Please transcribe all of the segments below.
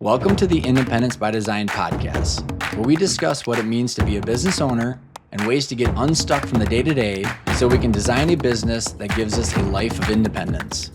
Welcome to the Independence by Design podcast, where we discuss what it means to be a business owner and ways to get unstuck from the day-to-day so we can design a business that gives us a life of independence.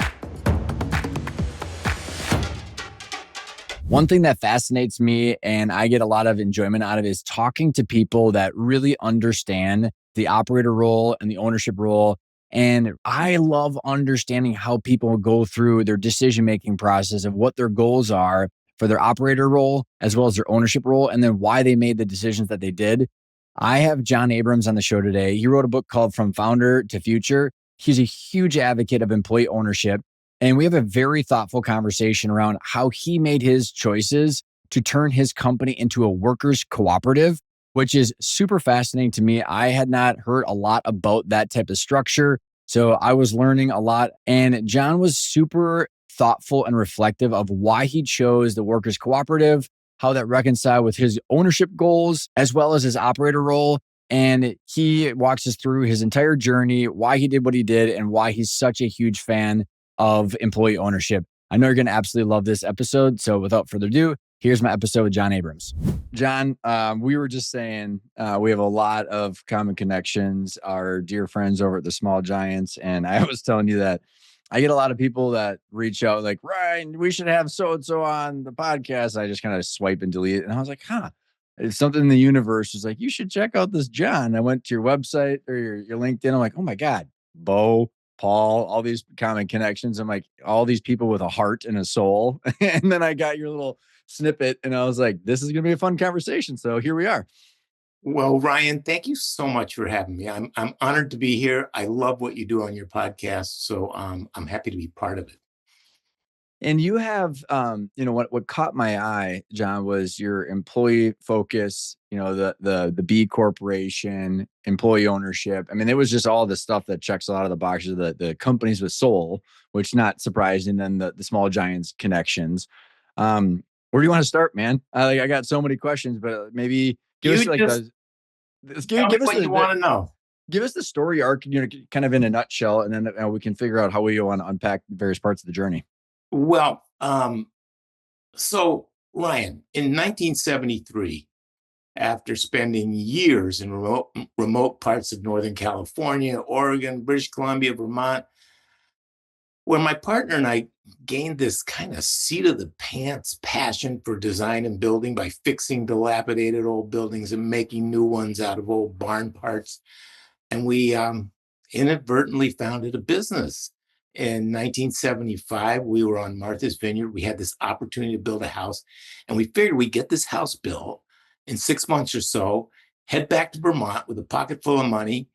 One thing that fascinates me and I get a lot of enjoyment out of is talking to people that really understand the operator role and the ownership role. And I love understanding how people go through their decision-making process of what their goals are for their operator role, as well as their ownership role, and then why they made the decisions that they did. I have John Abrams on the show today. He wrote a book called From Founder to Future. He's a huge advocate of employee ownership. And we have a very thoughtful conversation around how he made his choices to turn his company into a workers' cooperative, which is super fascinating to me. I had not heard a lot about that type of structure. So I was learning a lot. And John was super thoughtful and reflective of why he chose the workers' cooperative, how that reconciled with his ownership goals, as well as his operator role. And he walks us through his entire journey, why he did what he did, and why he's such a huge fan of employee ownership. I know you're going to absolutely love this episode. So without further ado, here's my episode with John Abrams. John, we were just saying we have a lot of common connections, our dear friends over at the Small Giants. And I was telling you that I get a lot of people that reach out like, Ryan, we should have so-and-so on the podcast. I just kind of swipe and delete it. And I was like, it's something in the universe was like, you should check out this John. I went to your website or your LinkedIn. I'm like, oh my God, Bo, Paul, all these common connections. I'm like, all these people with a heart and a soul. And then I got your little snippet and I was like, this is going to be a fun conversation. So here we are. Well, Ryan, thank you so much for having me. I'm honored to be here. I love what you do on your podcast, so I'm happy to be part of it. And you have, what caught my eye, John, was your employee focus, the B corporation, employee ownership. I mean, it was just all the stuff that checks a lot of the boxes of the companies with soul, which not surprising. Then the Small Giants connections. Where do you want to start, man? I got so many questions, but maybe give us like give us what you want to know. Give us the story arc, kind of in a nutshell, and then we can figure out how we want to unpack various parts of the journey. Well, so Ryan, in 1973, after spending years in remote parts of Northern California, Oregon, British Columbia, Vermont, where my partner and I gained this kind of seat of the pants passion for design and building by fixing dilapidated old buildings and making new ones out of old barn parts. And we inadvertently founded a business. In 1975, we were on Martha's Vineyard. We had this opportunity to build a house, and we figured we'd get this house built in 6 months or so, head back to Vermont with a pocket full of money.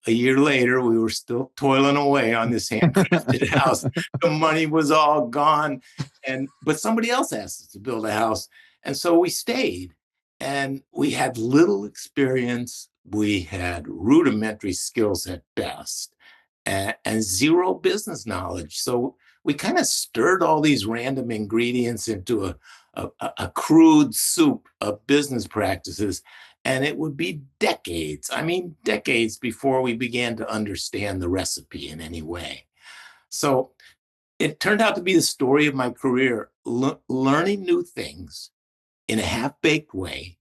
A year later, we were still toiling away on this handcrafted house. The money was all gone, but somebody else asked us to build a house, and so we stayed. And we had little experience. We had rudimentary skills at best, and zero business knowledge. So we kind of stirred all these random ingredients into a crude soup of business practices. And it would be decades before we began to understand the recipe in any way. So it turned out to be the story of my career, learning new things in a half-baked way,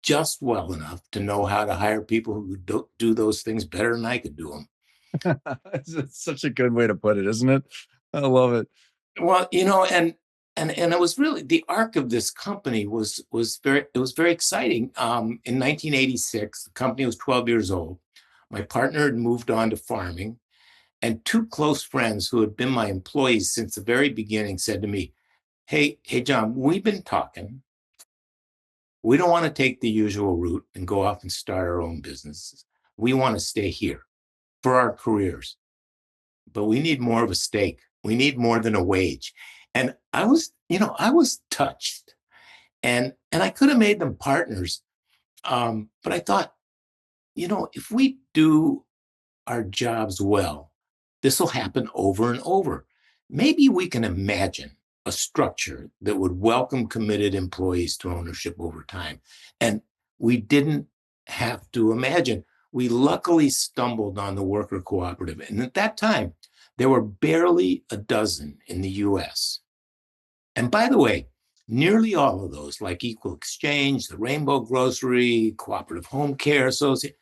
just well enough to know how to hire people who do those things better than I could do them. It's such a good way to put it, isn't it? I love it. Well, and it was really the arc of this company was very exciting. In 1986, the company was 12 years old. My partner had moved on to farming, and two close friends who had been my employees since the very beginning said to me, hey, John, we've been talking. We don't want to take the usual route and go off and start our own businesses. We want to stay here for our careers, but we need more of a stake. We need more than a wage. And I was touched, and I could have made them partners. But I thought, if we do our jobs well, this will happen over and over. Maybe we can imagine a structure that would welcome committed employees to ownership over time. And we didn't have to imagine. We luckily stumbled on the worker cooperative. And at that time, there were barely a dozen in the US. And by the way, Nearly all of those, like Equal Exchange, the Rainbow Grocery, Cooperative Home Care Association,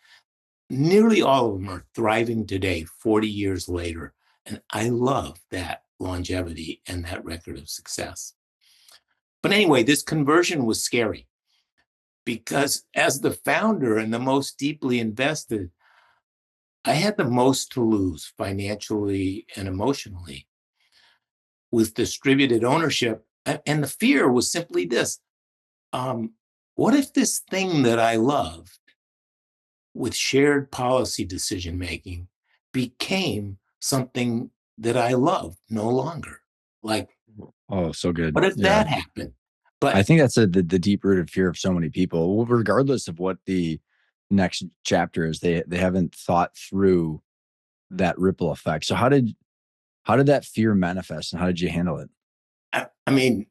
nearly all of them are thriving today, 40 years later. And I love that longevity and that record of success. But anyway, this conversion was scary because as the founder and the most deeply invested, I had the most to lose financially and emotionally with distributed ownership. And the fear was simply this, um, what if this thing that I love with shared policy decision making became something that I love no longer? Like, Oh, so good. what if Yeah. that happened? I But think that's the deep rooted fear of so many people. Well, regardless of what the next chapter is, they haven't thought through that ripple effect. So how did that fear manifest, and how did you handle it? I mean,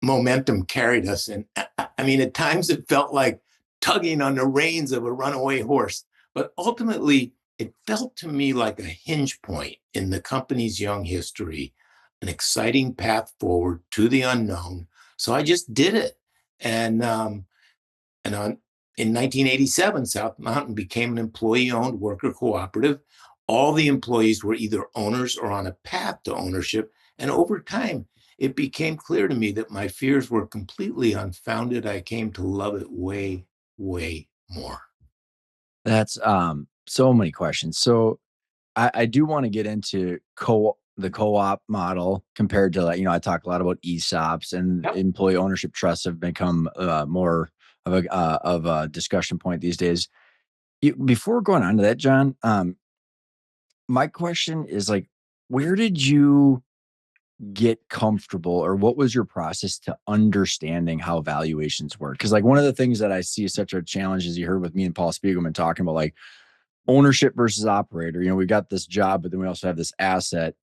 momentum carried us. And I mean, at times it felt like tugging on the reins of a runaway horse. But ultimately, it felt to me like a hinge point in the company's young history, an exciting path forward to the unknown. So I just did it. And And on, in 1987, South Mountain became an employee owned worker cooperative. All the employees were either owners or on a path to ownership. And over time, it became clear to me that my fears were completely unfounded. I came to love it way, way more. That's so many questions. So I do want to get into the co-op model compared to, like, I talk a lot about ESOPs, and Yep. employee ownership trusts have become more of a discussion point these days. Before going on to that, John, my question is, like, where did you get comfortable, or what was your process to understanding how valuations work? Because, like, one of the things that I see is such a challenge, as you heard with me and Paul Spiegelman talking about, like, ownership versus operator. We got this job, but then we also have this asset.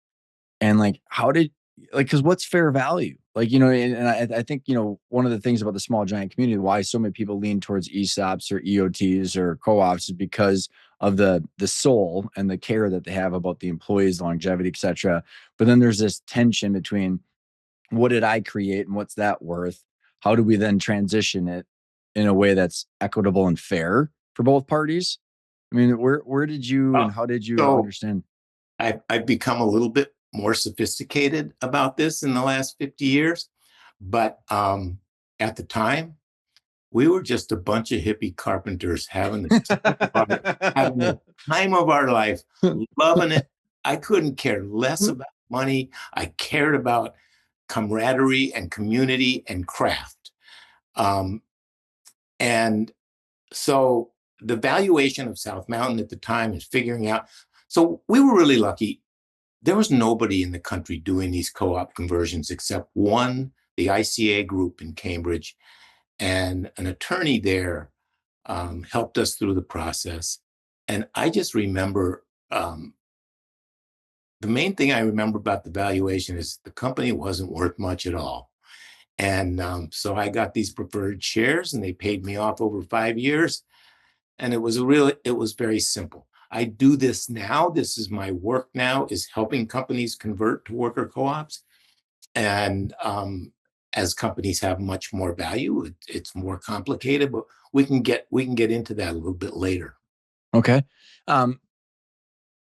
And, like, how did, like, because what's fair value? Like, and I think, one of the things about the small giant community, why so many people lean towards ESOPs or EOTs or co-ops, is because of the soul and the care that they have about the employees, longevity, et cetera. But then there's this tension between, what did I create and what's that worth? How do we then transition it in a way that's equitable and fair for both parties? I mean, where did you, Uh, and how did you so understand? I've become a little bit more sophisticated about this in the last 50 years. But at the time, we were just a bunch of hippie carpenters having the time of our life, loving it. I couldn't care less about money. I cared about camaraderie and community and craft. Um, and so the valuation of South Mountain at the time is figuring out. So we were really lucky. There was nobody in the country doing these co-op conversions except one, the ICA group in Cambridge, and an attorney there helped us through the process. And I just remember the main thing I remember about the valuation is the company wasn't worth much at all. And so I got these preferred shares and they paid me off over 5 years. And it was very simple. I do this now. This is my work now, is helping companies convert to worker co-ops. And as companies have much more value, it's more complicated, but we can get into that a little bit later. Okay. Um,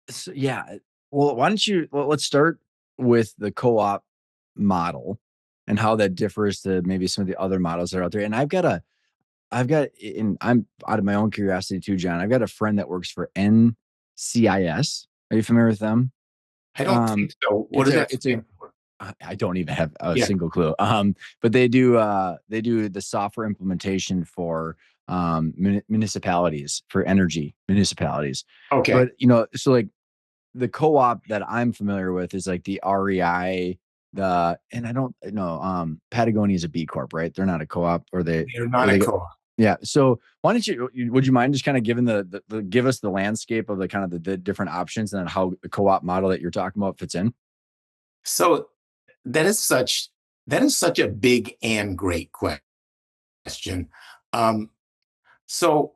so yeah. Well, why don't you, well, let's start with the co-op model and how that differs to maybe some of the other models that are out there. And and I'm out of my own curiosity too, John. I've got a friend that works for NCIS. Are you familiar with them? I don't Um, think so. What it's does a that it's a stand for? I don't even have a Yeah. single clue. But they do the software implementation for municipalities, for energy municipalities. Okay. But, so, like, the co-op that I'm familiar with is like the REI, and I don't know, Patagonia is a B Corp, right? They're not a co-op, They're or not a they co-op. yeah. So why don't would you mind just kind of giving give us the landscape of the kind of the different options, and then how the co-op model that you're talking about fits in? So that is such that is such a big and great question. Um, so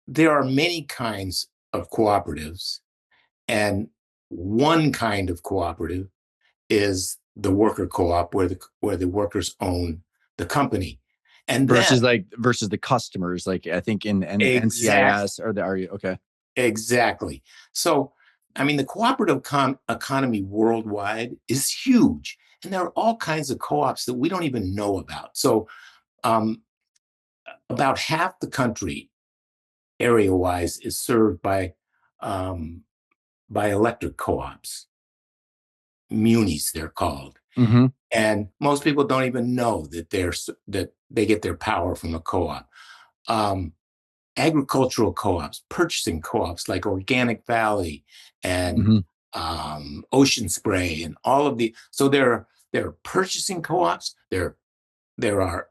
there are many kinds of cooperatives, and one kind of cooperative is the worker co-op where the workers own the company. And then versus the customers, like I think in exact NCIS or the are you okay? exactly. So I mean the cooperative economy worldwide is huge, and there are all kinds of co-ops that we don't even know about. So um, about half the country area wise is served um, by electric co-ops, munis they're called. Mm-hmm. And most people don't even know that they get their power from a co-op. Um, Agricultural co-ops, purchasing co-ops like Organic Valley and Mm-hmm. Ocean Spray, and all of the. So there are purchasing co-ops. There are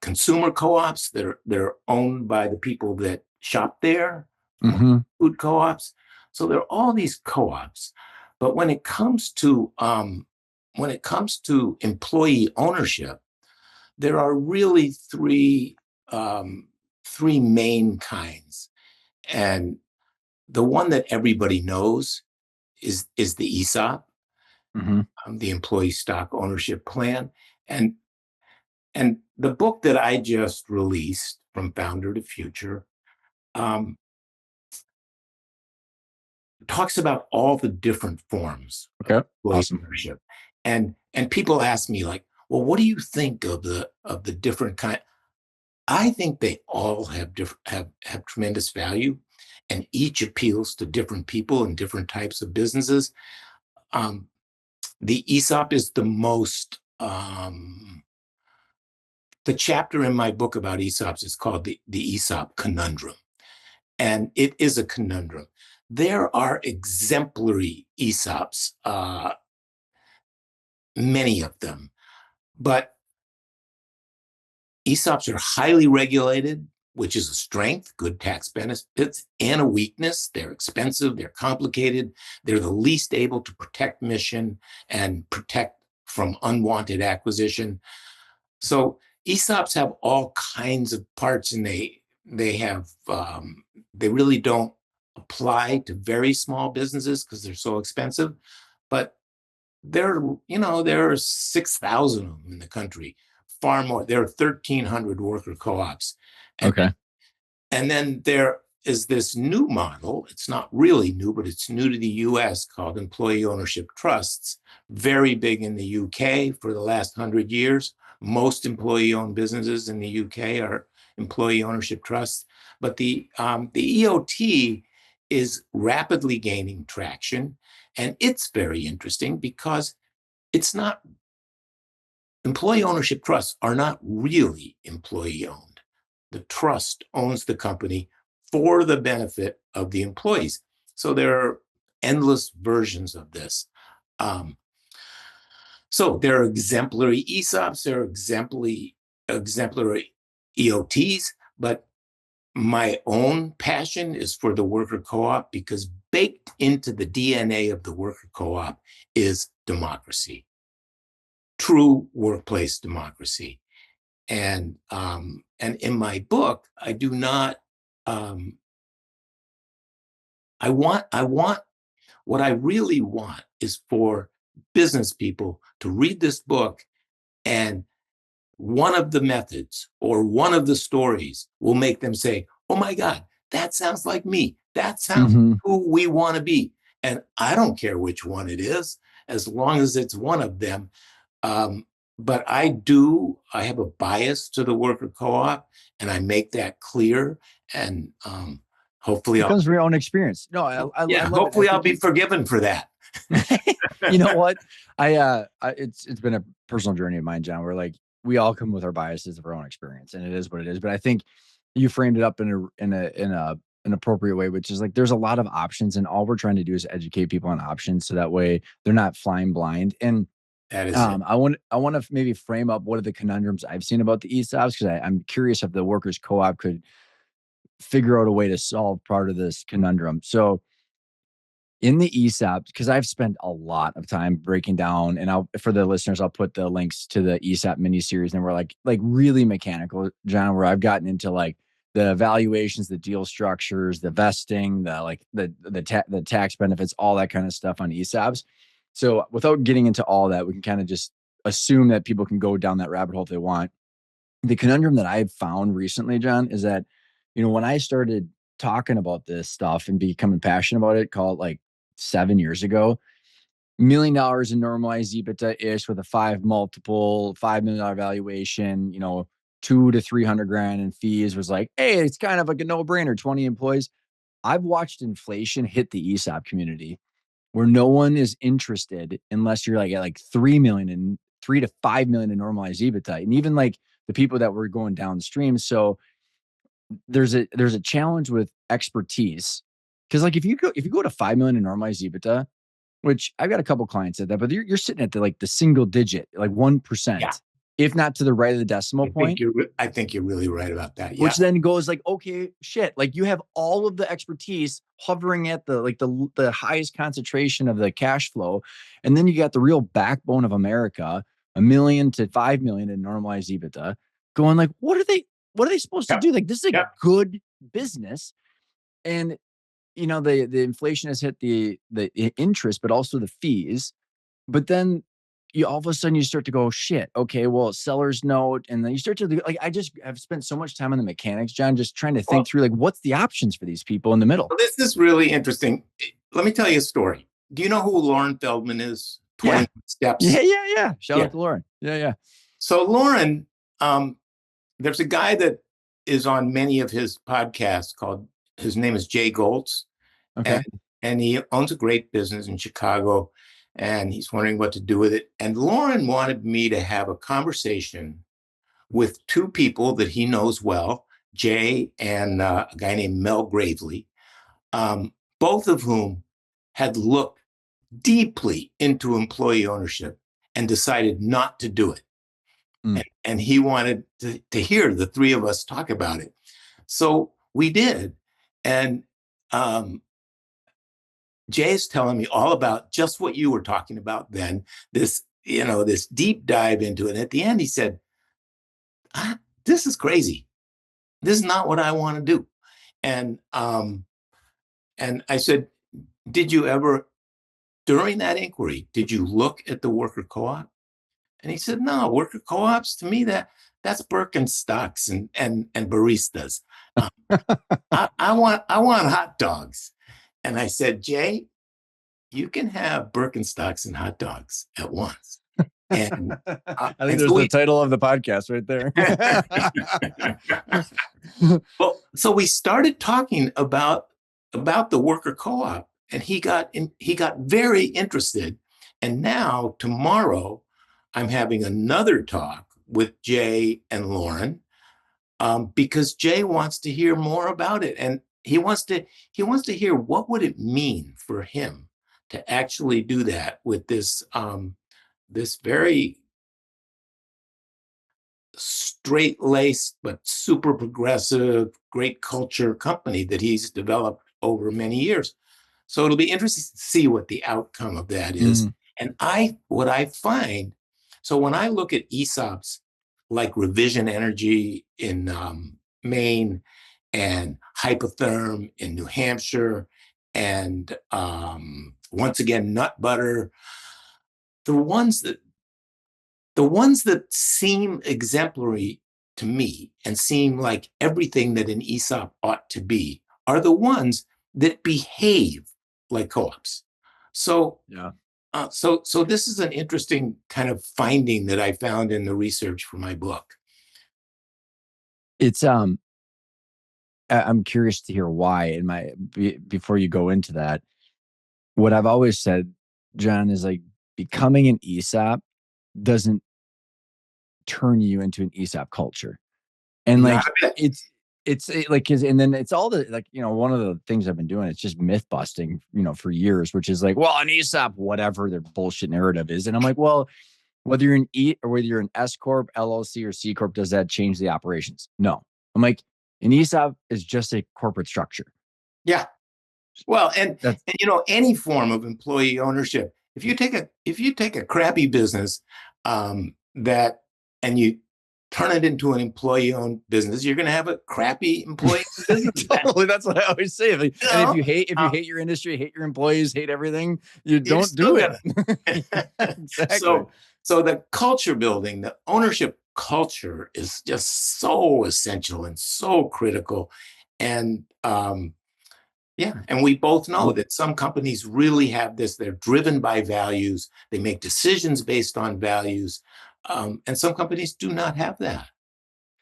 consumer co-ops that are owned by the people that shop there, Mm-hmm. food co-ops. So there are all these co-ops, but when it comes to employee ownership, there are really three main kinds, and the one that everybody knows is the ESOP, Mm-hmm. the Employee Stock Ownership Plan, and the book that I just released, From Founder to Future, um, talks about all the different forms of Okay. employee Awesome. ownership. And people ask me like, well, what do you think of the different kind? I think they all have tremendous value, and each appeals to different people and different types of businesses. Um, the ESOP is the chapter in my book about ESOPs is called the ESOP conundrum. And it is a conundrum. There are exemplary ESOPs, many of them, but ESOPs are highly regulated, which is a strength, good tax benefits, and a weakness. They're expensive, they're complicated, they're the least able to protect mission and protect from unwanted acquisition. So ESOPs have all kinds of parts, and they really don't apply to very small businesses because they're so expensive. But there are 6,000 of them in the country, far more. There are 1,300 worker co-ops, and Okay. and then there is this new model. It's not really new, but it's new to the US, called employee ownership trusts. Very big in the UK for the last 100 years. Most employee owned businesses in the UK are employee ownership trusts. But the EOT is rapidly gaining traction. And it's very interesting because it's not, employee ownership trusts are not really employee owned. The trust owns the company for the benefit of the employees. So there are endless versions of this. Um, so there are exemplary ESOPs, there are exemplary EOTs, but my own passion is for the worker co-op because baked into the DNA of the worker co-op is democracy, true workplace democracy. And in my book, I do not. Um, I want what I really want is for business people to read this book, and one of the methods or one of the stories will make them say, "Oh my God, that sounds like me. That sounds Mm-hmm. who we want to be." And I don't care which one it is, as long as it's one of them. Um, but I have a bias to the worker co-op, and I make that clear. And hopefully It I'll, comes from your own experience. No, I yeah, love it. I hopefully I'll think be forgiven for that. you know what? It's been a personal journey of mine, John, where like we all come with our biases of our own experience, and it is what it is. But I think you framed it up in a an appropriate way, which is like there's a lot of options, and all we're trying to do is educate people on options, so that way they're not flying blind. And That is it. I want to maybe frame up what are the conundrums I've seen about the ESOPs because I'm curious if the workers co-op could figure out a way to solve part of this conundrum. So in the ESOP, because I've spent a lot of time breaking down, and I'll for the listeners, I'll put the links to the ESOP mini series, and we're like really mechanical, John, where I've gotten into like the valuations, the deal structures, the vesting, the like the tax benefits, all that kind of stuff on ESOPs. So without getting into all that, we can kind of just assume that people can go down that rabbit hole if they want. The conundrum that I've found recently, John, is that, when I started talking about this stuff and becoming passionate about it, call it like 7 years ago, $1 million in normalized EBITDA ish with a 5 multiple, $5 million valuation, 200 to 300 grand in fees was like, hey, it's kind of like a no brainer, 20 employees. I've watched inflation hit the ESOP community where no one is interested unless you're like at like 3 million and 3 to 5 million in normalized EBITDA. And even like the people that were going downstream. So there's a challenge with expertise. Cause like if you go to 5 million in normalized EBITDA, which I've got a couple clients at that, but you're sitting at the single digit, like Yeah, 1%, if not to the right of the decimal point, I think you're really right about that. which Yeah. then goes like, okay, shit, like you have all of the expertise hovering at the highest concentration of the cash flow. And then you got the real backbone of America, 1 million to 5 million in normalized EBITDA, going like, what are they supposed to Yep. do? Like, this is a Yep. good business. And the inflation has hit the interest, but also the fees. But then you all of a sudden you start to go, shit, okay, well, seller's note. And then you start to like, I've spent so much time on the mechanics, John, just trying to think Well, through like what's the options for these people in the middle. this is really interesting. Let me tell you a story. Do you know who Lauren Feldman is? Yeah. 20 Steps. Yeah. Shout Yeah. out to Lauren. Yeah. So Lauren, there's a guy that is on many of his podcasts called, his name is Jay Goltz, and Okay. he owns a great business in Chicago, and he's wondering what to do with it. And Lauren wanted me to have a conversation with two people that he knows well, Jay and a guy named Mel Gravely, both of whom had looked deeply into employee ownership and decided not to do it. Mm. And he wanted to hear the three of us talk about it. So we did. And um, Jay's telling me all about just what you were talking about then, this deep dive into it. And at the end, he said, this is crazy. This is not what I want to do. And I said, did you ever, during that inquiry, did you look at the worker co-op? And he said, no, worker co-ops, to me, that's Birkenstocks and baristas. Um, I want hot dogs. And I said, Jay, you can have Birkenstocks and hot dogs at once. And I think and there's so the we title of the podcast right there. well, so we started talking about the worker co-op, and he got very interested. And now tomorrow, I'm having another talk with Jay and Lauren, because Jay wants to hear more about it, and he wants to hear what would it mean for him to actually do that with this very straight laced but super progressive, great culture company that he's developed over many years. So it'll be interesting to see what the outcome of that is. Mm. And what I find, so when I look at ESOPs like Revision Energy in Maine and Hypotherm in New Hampshire, and once again, Nut Butter, the ones that the ones that seem exemplary to me and seem like everything that an ESOP ought to be are the ones that behave like co-ops. So, Yeah. so this is an interesting kind of finding that I found in the research for my book. It's I'm curious to hear why before you go into that. What I've always said, John, is like becoming an ESOP doesn't turn you into an ESOP culture. And Not like a bit. and then it's all the like, one of the things I've been doing, it's just myth busting, for years, which is like, well, an ESOP, whatever their bullshit narrative is. And I'm like, well, whether you're an E or whether you're an S Corp, LLC, or C Corp, does that change the operations? No. I'm like, an ESOP is just a corporate structure. Yeah. Well, That's any form of employee ownership. If you take a crappy business, that and turn it into an employee-owned business, you're going to have a crappy employee-owned business. Totally, that's what I always say. Like, You and know, if you hate your industry, hate your employees, hate everything, you you're don't still do it. gonna. Exactly. So the culture building, the ownership culture is just so essential and so critical. And yeah, and we both know that some companies really have this. They're driven by values. They make decisions based on values. And some companies do not have that.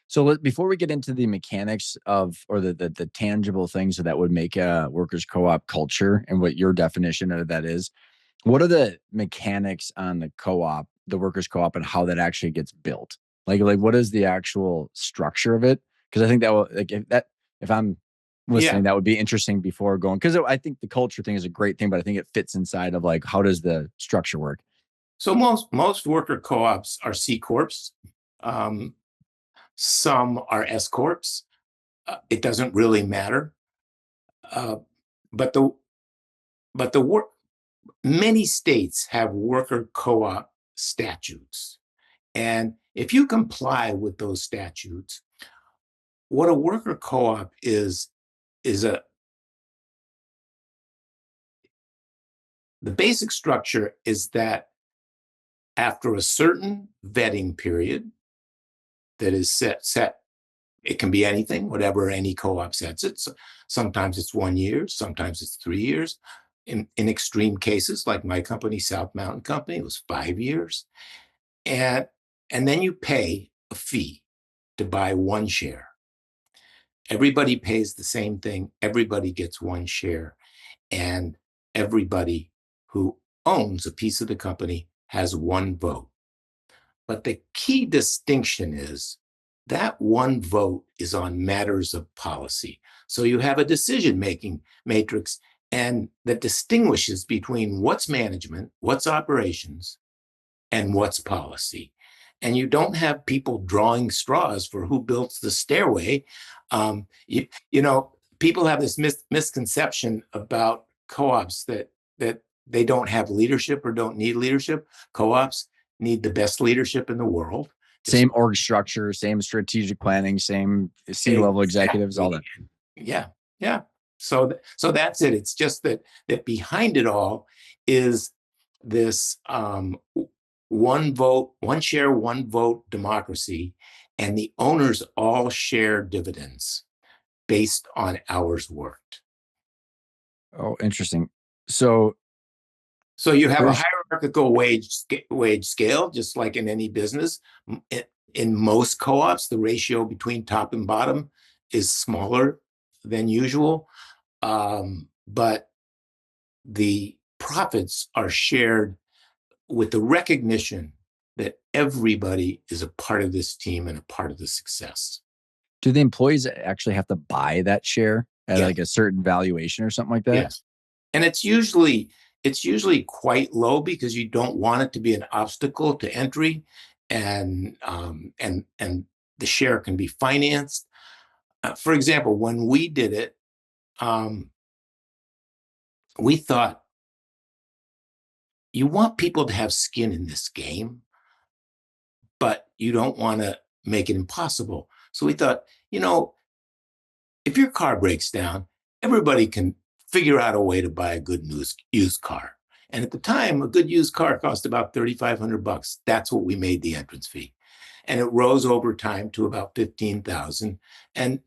So before we get into the mechanics of, or the tangible things that would make a workers co-op culture and what your definition of that is, what are the mechanics on the co-op, the workers co-op, and how that actually gets built? Like what is the actual structure of it? Because I think that will, like, if I'm Yeah. listening, that would be interesting before going, because I think the culture thing is a great thing, but I think it fits inside of like, how does the structure work? So most worker co-ops are C corps. Um, some are S corps. It doesn't really matter. Uh, but the but the work many states have worker co-op statutes, and if you comply with those statutes, what a worker co-op is a the basic structure is that after a certain vetting period that is set, it can be anything, whatever any co-op sets it. So sometimes it's 1 year, sometimes it's 3 years. In extreme cases, like my company, South Mountain Company, it was 5 years. And and then you pay a fee to buy one share. Everybody pays the same thing. Everybody gets one share. And everybody who owns a piece of the company has one vote. But the key distinction is that one vote is on matters of policy. So you have a decision making matrix and that distinguishes between what's management, what's operations, and what's policy. And you don't have people drawing straws for who builds the stairway. You know, people have this misconception about co-ops that they don't have leadership or don't need leadership. Co-ops need the best leadership in the world. Just Same org structure, same strategic planning, same C-level executives, all exactly. that. Yeah, yeah. So that's it. It's just that behind it all is this one vote, one share, one vote democracy, and the owners all share dividends based on hours worked. Oh, interesting. So So you have a first, hierarchical wage scale, just like in any business. In most co-ops, the ratio between top and bottom is smaller than usual, but the profits are shared with the recognition that everybody is a part of this team and a part of the success. do the employees actually have to buy that share at Yes, like a certain valuation or something like that? yes. And it's usually quite low because you don't want it to be an obstacle to entry, and the share can be financed. For example, when we did it, um, we thought you want people to have skin in this game, but you don't want to make it impossible. So we thought, you know, if your car breaks down, everybody can figure out a way to buy a good used car. And at the time, a good used car cost about $3,500. That's what we made the entrance fee, and it rose over time to about 15,000. And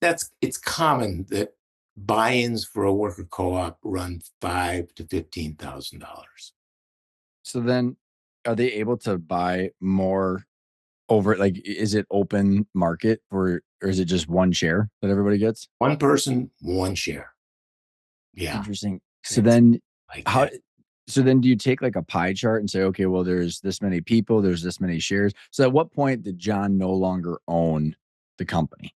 it's common that buy-ins for a worker co-op run $5,000 to $15,000. So then are they able to buy more over, like, is it open market or is it just one share that everybody gets? One person, one share. Yeah, Interesting. So it's then like how that. so then do you take like a pie chart and say, okay, well, there's this many people, there's this many shares. So at what point did John no longer own the company?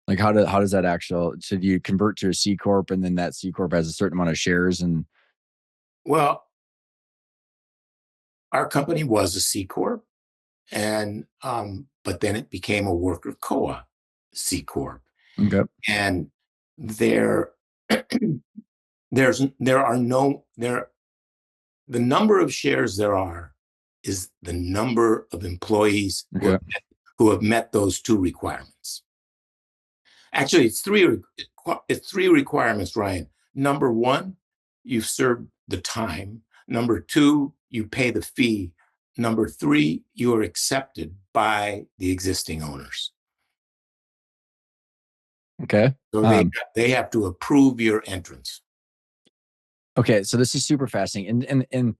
Like how does that actual, so do you convert to a C corp and then that C corp has a certain amount of shares and Well, our company was a C corp, and but then it became a worker co-op C corp, okay. and there there are no there the number of shares there are is the number of employees Okay. who have met those two requirements. Actually, it's three requirements, Ryan. Number one, you've served the time. Number two, you pay the fee. Number three, you are accepted by the existing owners. Okay. So they have to approve your entrance. Okay. So this is super fascinating. And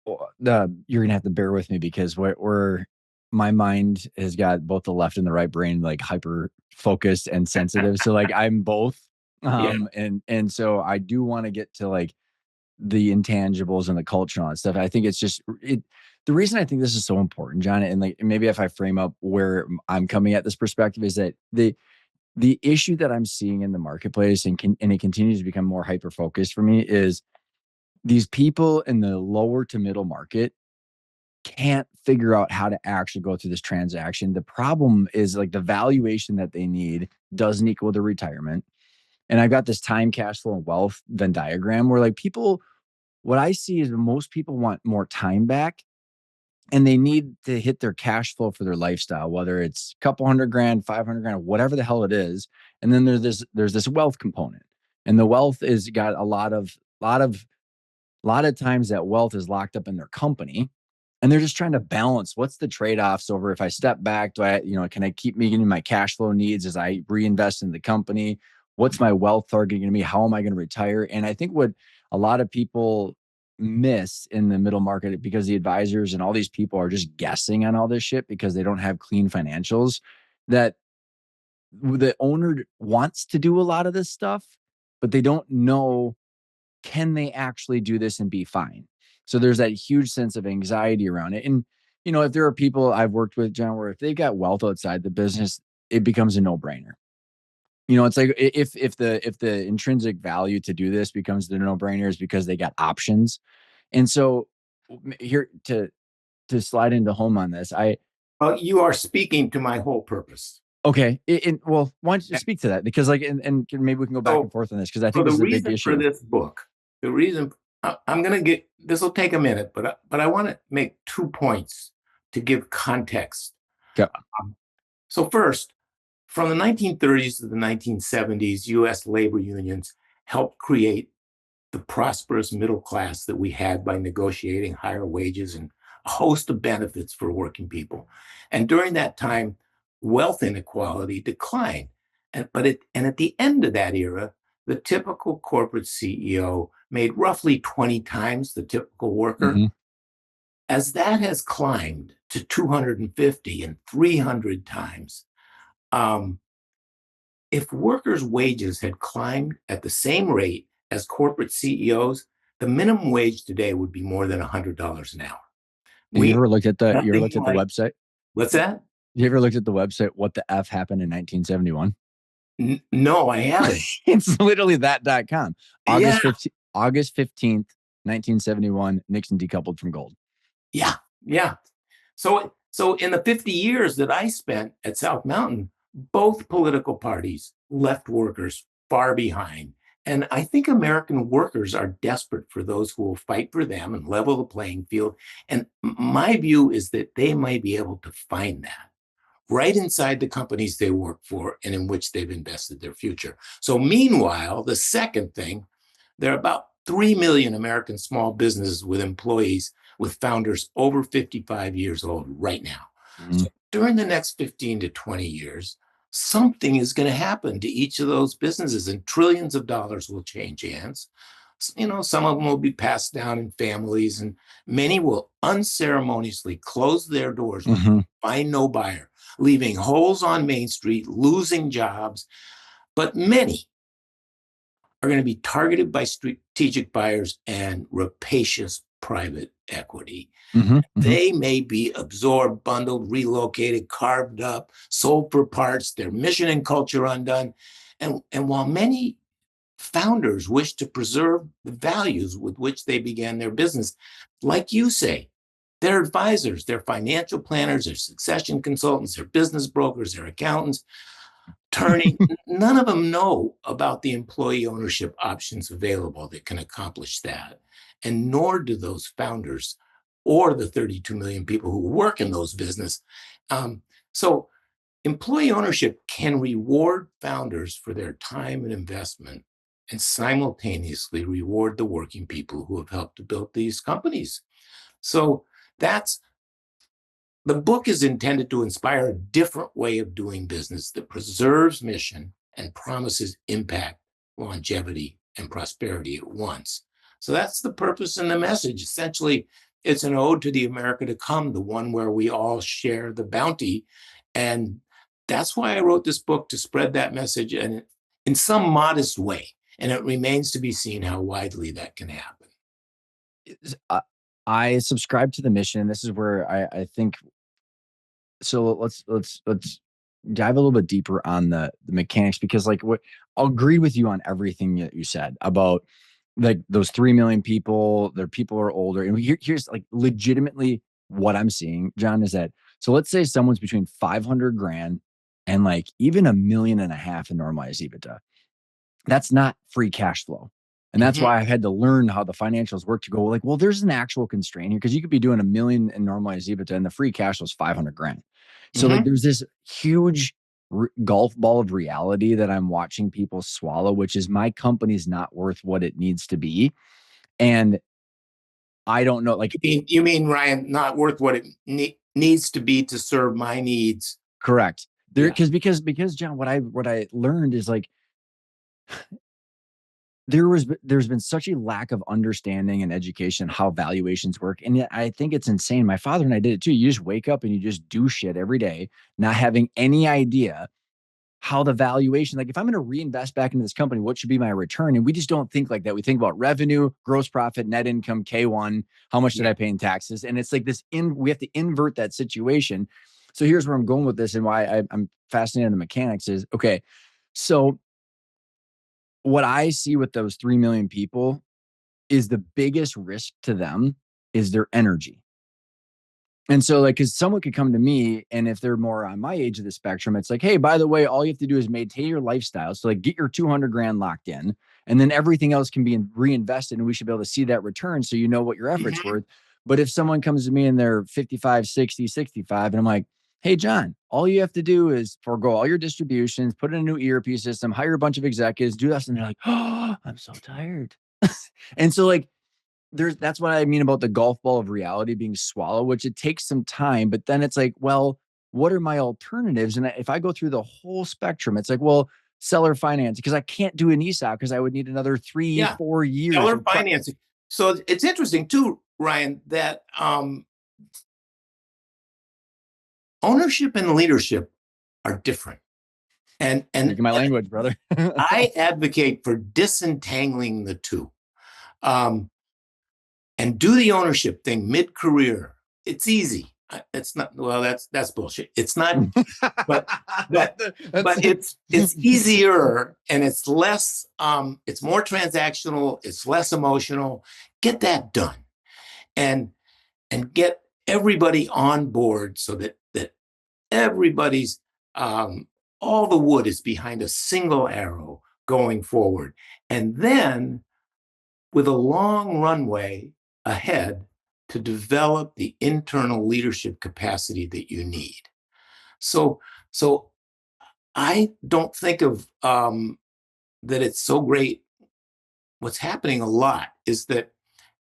you're gonna have to bear with me because we're my mind has got both the left and the right brain like hyper focused and sensitive. So like I'm both. Yeah. And so I do want to get to like the intangibles and the culture and all that stuff. I think it's just the reason I think this is so important, John, and like maybe if I frame up where I'm coming at this perspective is that the issue that I'm seeing in the marketplace and it continues to become more hyper focused for me is these people in the lower to middle market can't figure out how to actually go through this transaction. The problem is like the valuation that they need doesn't equal the retirement. And I've got this time, cash flow, and wealth Venn diagram where like people, what I see is most people want more time back and they need to hit their cash flow for their lifestyle, whether it's a couple hundred grand, 500 grand, whatever the hell it is. And then there's this wealth component, and the wealth is got a lot of times that wealth is locked up in their company and they're just trying to balance what's the trade-offs over if I step back, do I, can I keep meeting my cash flow needs as I reinvest in the company? What's my wealth target going to be? How am I going to retire? And I think what a lot of people miss in the middle market because the advisors and all these people are just guessing on all this shit because they don't have clean financials, that the owner wants to do a lot of this stuff, but they don't know, can they actually do this and be fine? So there's that huge sense of anxiety around it. And, if there are people I've worked with, John, where if they've got wealth outside the business, it becomes a no brainer. It's like if the intrinsic value to do this becomes the no brainer is because they got options. And so here to slide into home on this, You are speaking to my whole purpose. okay. Well, why don't you speak to that? Because and maybe we can go back and forth on this because I think the this is a big reason for issue. this book, the reason I'm going to get this will take a minute, but I want to make 2 points to give context. Okay. So first, from the 1930s to the 1970s, U.S. labor unions helped create the prosperous middle class that we had by negotiating higher wages and a host of benefits for working people. And during that time, wealth inequality declined. And at the end of that era, the typical corporate CEO made roughly 20 times the typical worker. Mm-hmm. As that has climbed to 250 and 300 times, if workers' wages had climbed at the same rate as corporate CEOs, the minimum wage today would be more than $100 an hour. You ever looked at the website? What's that? You ever looked at the website, what the F happened in 1971? No, I haven't. It's literally that.com. Yeah. August 15th, 1971, Nixon decoupled from gold. Yeah. Yeah. So in the 50 years that I spent at South Mountain, both political parties left workers far behind. And I think American workers are desperate for those who will fight for them and level the playing field. And my view is that they might be able to find that right inside the companies they work for and in which they've invested their future. So meanwhile, the second thing, there are about 3 million American small businesses with employees with founders over 55 years old right now. Mm-hmm. So during the next 15 to 20 years, something is going to happen to each of those businesses and trillions of dollars will change hands. Some of them will be passed down in families and many will unceremoniously close their doors, Mm-hmm. find no buyer, leaving holes on Main Street, losing jobs. But many are going to be targeted by strategic buyers and rapacious private equity. Mm-hmm. They may be absorbed, bundled, relocated, carved up, sold for parts, their mission and culture undone. And while many founders wish to preserve the values with which they began their business, like you say, their advisors, their financial planners, their succession consultants, their business brokers, their accountants, none of them know about the employee ownership options available that can accomplish that. And nor do those founders or the 32 million people who work in those businesses. So employee ownership can reward founders for their time and investment and simultaneously reward the working people who have helped to build these companies. So that's the book is intended to inspire a different way of doing business that preserves mission and promises impact, longevity, and prosperity at once. So that's the purpose and the message. Essentially, it's an ode to the America to come, the one where we all share the bounty. And that's why I wrote this book, to spread that message and in some modest way. And it remains to be seen how widely that can happen. I subscribe to the mission. This is where I think so. Let's dive a little bit deeper on the mechanics, because like what I'll agree with you on everything that you said about like those 3 million people. Their people are older, and here's like legitimately what I'm seeing, John, is that so let's say someone's between 500 grand and like even 1.5 million in normalized EBITDA. That's not free cash flow. And that's Mhm. why I had to learn how the financials work to go like, well, there's an actual constraint here because you could be doing 1 million in normalized EBITDA and the free cash flow is 500 grand. So like Mhm. there's this huge golf ball of reality that I'm watching people swallow, which is my company's not worth what it needs to be. And I don't know, like, You mean, Ryan, not worth what it needs to be to serve my needs? correct. There, Yeah. because John, what I learned is like there's been such a lack of understanding and education how valuations work, and yet I think it's insane. My father and I did it too. You just wake up and you just do shit every day, not having any idea how the valuation, like if I'm going to reinvest back into this company, what should be my return? And we just don't think like that. We think about revenue, gross profit, net income, K1, how much did Yeah. I pay in taxes? And it's like this we have to invert that situation. So here's where I'm going with this and why I'm fascinated in the mechanics is okay. So what I see with those 3 million people is the biggest risk to them is their energy. And so, like, because someone could come to me, and if they're more on my age of the spectrum, it's like, hey, by the way, all you have to do is maintain your lifestyle. So, like, get your 200 grand locked in, and then everything else can be reinvested, and we should be able to see that return so you know what your effort's Mhm. worth. But if someone comes to me and they're 55, 60, 65, and I'm like, hey, John, all you have to do is forego all your distributions, put in a new ERP system, hire a bunch of executives, do this. And they're like, oh, I'm so tired. And so, like, that's what I mean about the golf ball of reality being swallowed, which it takes some time, but then it's like, well, what are my alternatives? And if I go through the whole spectrum, it's like, well, seller finance, because I can't do an ESOP because I would need another three, Yeah. 4 years Seller of financing. So it's interesting too, Ryan, that ownership and leadership are different. And speaking my language, brother. I advocate for disentangling the two. Um, and do the ownership thing mid-career. It's easy. It's not, well, that's bullshit. It's not, but but That's it's easier and it's more transactional, it's less emotional. Get that done and get everybody on board so that everybody's all the wood is behind a single arrow going forward. And then with a long runway ahead to develop the internal leadership capacity that you need. So, so I don't think of that it's so great. What's happening a lot is that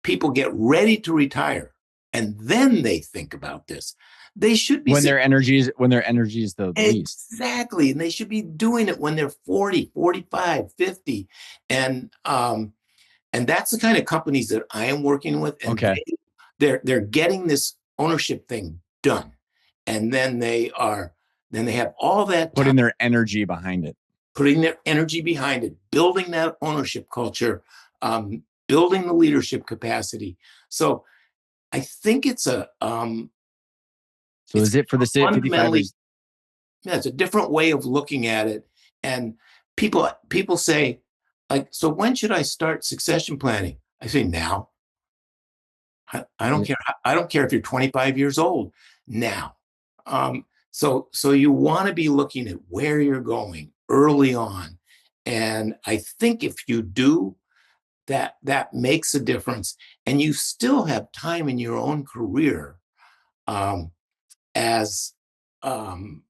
people get ready to retire and then they think about this. They should be when their energy is the least. exactly, and they should be doing it when they're 40, 45, 50. And that's the kind of companies that I am working with, and Okay. they're getting this ownership thing done, and then they have all that time Putting their energy behind it. putting their energy behind it, building that ownership culture, building the leadership capacity. So I think So it's is it for the 55ers? fundamentally, yeah, it's a different way of looking at it. And people say, like, so when should I start succession planning? I say now. I don't care. I don't care if you're 25 years old now. So you want to be looking at where you're going early on. And I think if you do, that makes a difference, and you still have time in your own career, um, as um,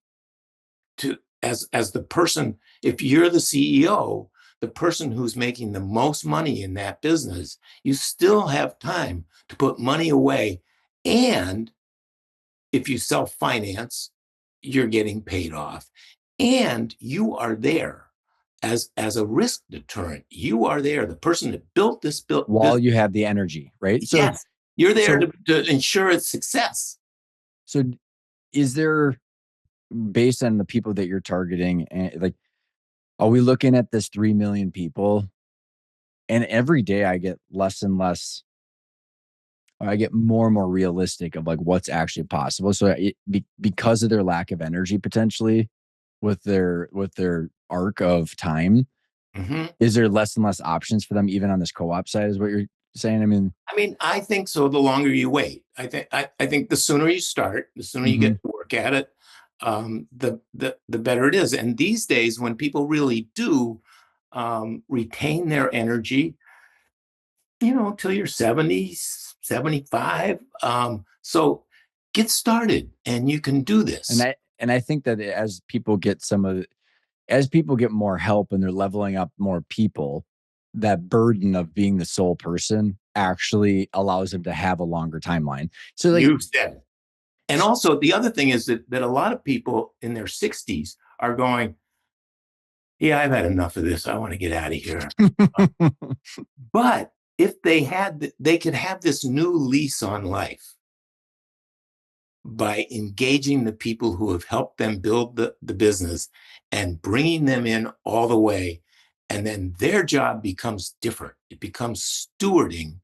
to as the person. If you're the CEO, the person who's making the most money in that business, you still have time to put money away, and if you self finance, you're getting paid off, and you are there as a risk deterrent. You are there, the person that built this While business. you have the energy, right? So, Yes, you're there so, to ensure its success. so is there, based on the people that you're targeting, and like, are we looking at this 3 million people? And every day I get less and less, or I get more and more realistic of like what's actually possible. So because of their lack of energy potentially with their arc of time, Mhm. is there less and less options for them even on this co-op side is what you're saying? I mean, I mean, I think so. The longer you wait, I think the sooner you start, the sooner you get mhm. to work at it, the better it is. And these days, when people really do retain their energy, till you're 70, 75. So get started, and you can do and this. I think that as people get more help and they're leveling up more people, that burden of being the sole person actually allows them to have a longer timeline. So like, You said it. And also, the other thing is that a lot of people in their 60s are going, yeah, I've had enough of this. I want to get out of here. But if they could have this new lease on life by engaging the people who have helped them build the business and bringing them in all the way. And then their job becomes different. It becomes stewarding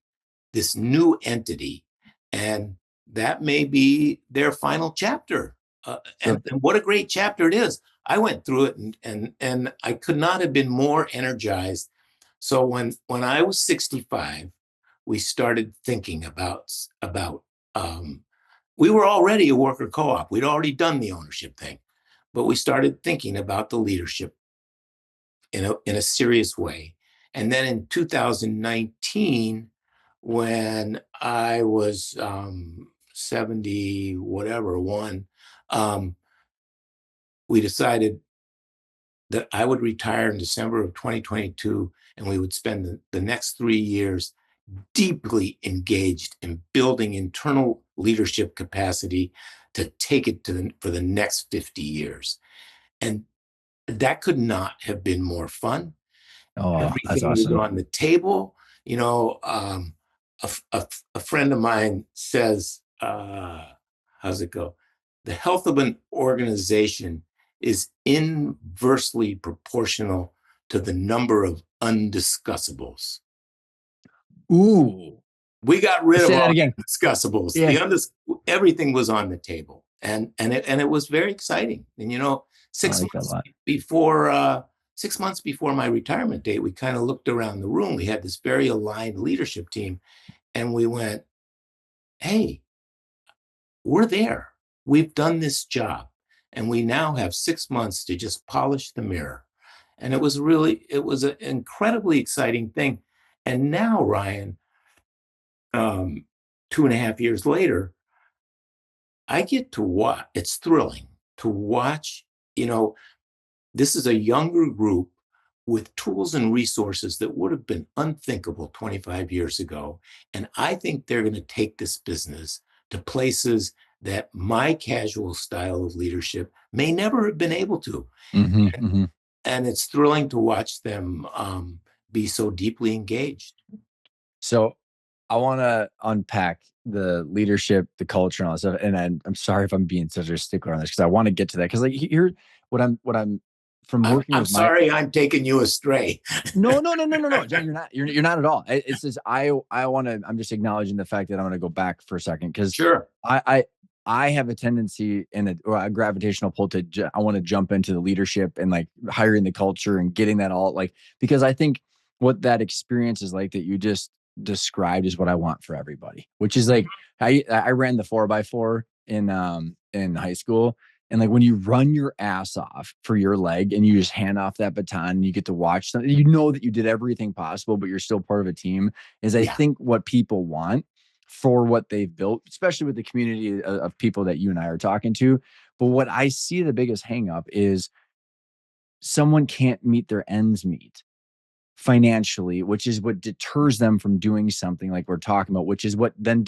this new entity. And that may be their final chapter. so And what a great chapter it is. I went through it, and I could not have been more energized. So when I was 65, we started thinking about um, we were already a worker co-op. We'd already done the ownership thing, but we started thinking about the leadership in a serious way. And then in 2019, when I was 70, whatever, one, um, we decided that I would retire in December of 2022, and we would spend the next 3 years deeply engaged in building internal leadership capacity to take it for the next 50 years. And that could not have been more fun. oh, that's Everything was awesome. on the table. A friend of mine says, how's it go? The health of an organization is inversely proportional to the number of undiscussables. Ooh, We got rid of say that all again. the undiscussables. Yeah, Everything was on the table, and it was very exciting. And I six like that a months lot. before uh, 6 months before my retirement date, we kind of looked around the room. We had this very aligned leadership team, and we went, "Hey, we're there. We've done this job, and we now have 6 months to just polish the mirror." And it was an incredibly exciting thing. And now, Ryan, 2.5 years later, I get to watch. It's thrilling to watch. You know, this is a younger group with tools and resources that would have been unthinkable 25 years ago. And I think they're going to take this business to places that my casual style of leadership may never have been able to. Hmm, hmm. And it's thrilling to watch them be so deeply engaged. So I want to unpack the leadership, the culture, and all that stuff. And I'm sorry if I'm being such a stickler on this because I want to get to that. Because like here, what I'm from I'm, working I'm with my sorry I'm taking you astray. no, no, no, no, no, no, John, you're not at all. It's just I want to. I'm just acknowledging the fact that I'm going to go back for a second because Sure. I I I have a tendency or a gravitational pull to I want to jump into the leadership and like hiring the culture and getting that all like because I think what that experience is like that you just described is what I want for everybody, which is like I ran the 4x4 in high school And like when you run your ass off for your leg and you just hand off that baton and you get to watch something, you know that you did everything possible, but you're still part of a team, is I Yeah. think what people want for what they've built, especially with the community of people that you and I are talking to. But what I see the biggest hang up is someone can't meet their ends meet financially, which is what deters them from doing something like we're talking about, which is what then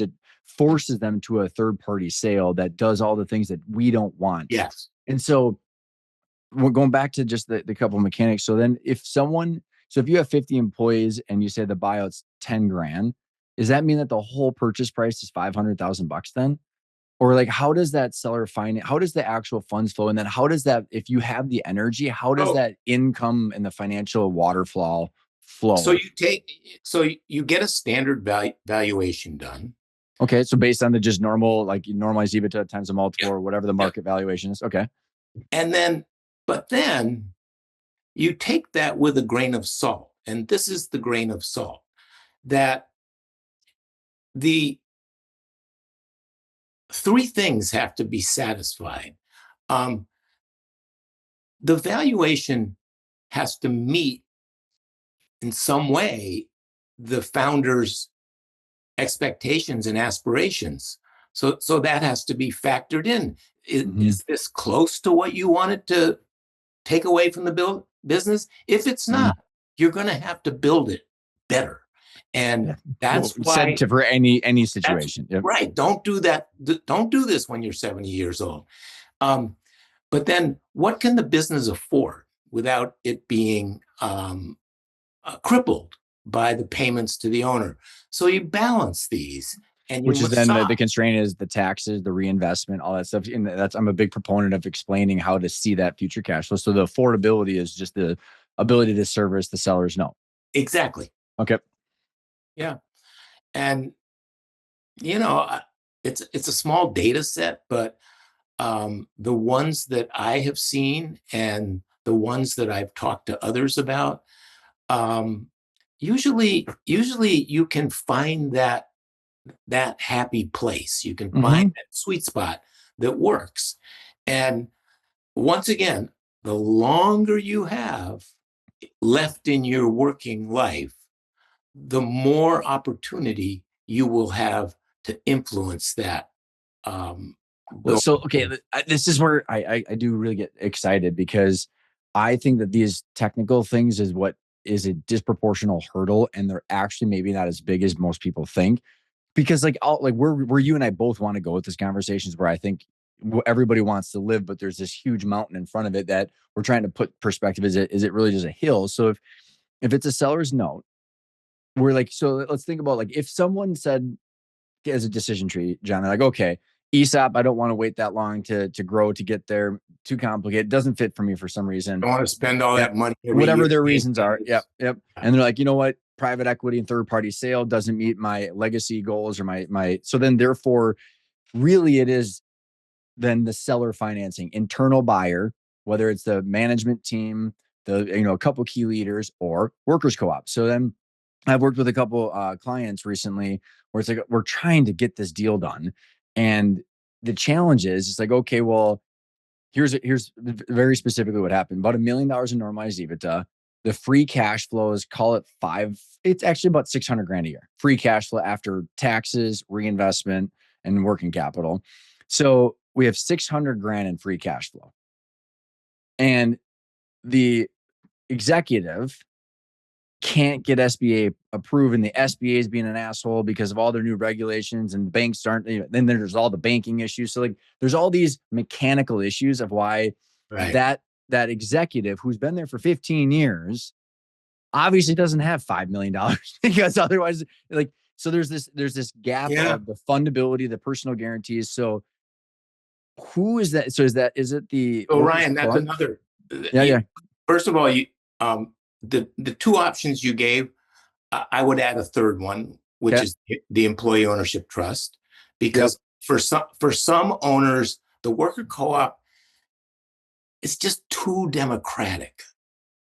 forces them to a third party sale that does all the things that we don't want. Yes. And so we're going back to just the couple of mechanics. So then if you have 50 employees and you say the buyout's 10 grand, does that mean that the whole purchase price is 500,000 bucks then? Or like, how does that seller find it? How does the actual funds flow? And then how does that, if you have the energy, how does So, that income and the financial waterfall so flow? you take, so you get a standard valuation done. Okay. So based on the just normal, like normalized EBITDA times a multiple Yep. or whatever the Yep. market valuation is. Okay. And then, but then you take that with a grain of salt. And this is the grain of salt that the three things have to be satisfied. Um, the valuation has to meet in some way the founder's expectations and aspirations. So that has to be factored in. Is, Mm-hmm. is this close to what you wanted to take away from the business? If it's Mm-hmm. not, you're going to have to build it better. And Yeah. Well, that's said why to for any that's situation. Yep. right. Don't do that. Don't do this when you're 70 years old. Um, but then what can the business afford without it being crippled by the payments to the owner? So you balance these and you Which is then massage. the constraint is the taxes, the reinvestment, all that stuff. And that's, I'm a big proponent of explaining how to see that future cash flow. So the affordability is just the ability to service the seller's note. Exactly. Okay. Yeah. And you know, it's a small data set, but the ones that I have seen and the ones that I've talked to others about, um, usually you can find that happy place. You can find Mm-hmm. that sweet spot that works. And once again, the longer you have left in your working life, the more opportunity you will have to influence that. Um, Well, go. so okay, this is where I do really get excited because I think that these technical things is what is a disproportional hurdle, and they're actually maybe not as big as most people think. Because like like where you and I both want to go with this conversation is where I think everybody wants to live, but there's this huge mountain in front of it that we're trying to put perspective. Is it really just a hill? So if it's a seller's note, we're like, so let's think about like if someone said as a decision tree, John, they're like, okay, ESOP, I don't want to wait that long to grow to get there. Too complicated. It doesn't fit for me for some reason. Don't want to spend all Yep. that money every Whatever year their paying reasons are. Yep. vendors. Yep. And they're like, you know what? Private equity and third party sale doesn't meet my legacy goals or my so then therefore really it is then the seller financing, internal buyer, whether it's the management team, a couple key leaders or workers co-op. So then I've worked with a couple clients recently where it's like we're trying to get this deal done. And the challenge is it's like, okay, well, here's very specifically what happened. About $1 million in normalized EBITDA. The free cash flows, call it five. It's actually about 600 grand a year. Free cash flow after taxes, reinvestment, and working capital. So we have 600 grand in free cash flow. And the executive can't get SBA approved, and the SBA is being an asshole because of all their new regulations, and banks aren't. Then there's all the banking issues. So like, there's all these mechanical issues of why Right. that executive who's been there for 15 years obviously doesn't have $5 million because otherwise, like, so there's this gap Yeah. of the fundability, the personal guarantees. So who is that? So is it the So workers Ryan, that's co-op? another. Yeah, You, yeah, first of all, the two options you gave, I would add a third one, which okay, is the employee ownership trust, yep, because for some owners, the worker co-op is just too democratic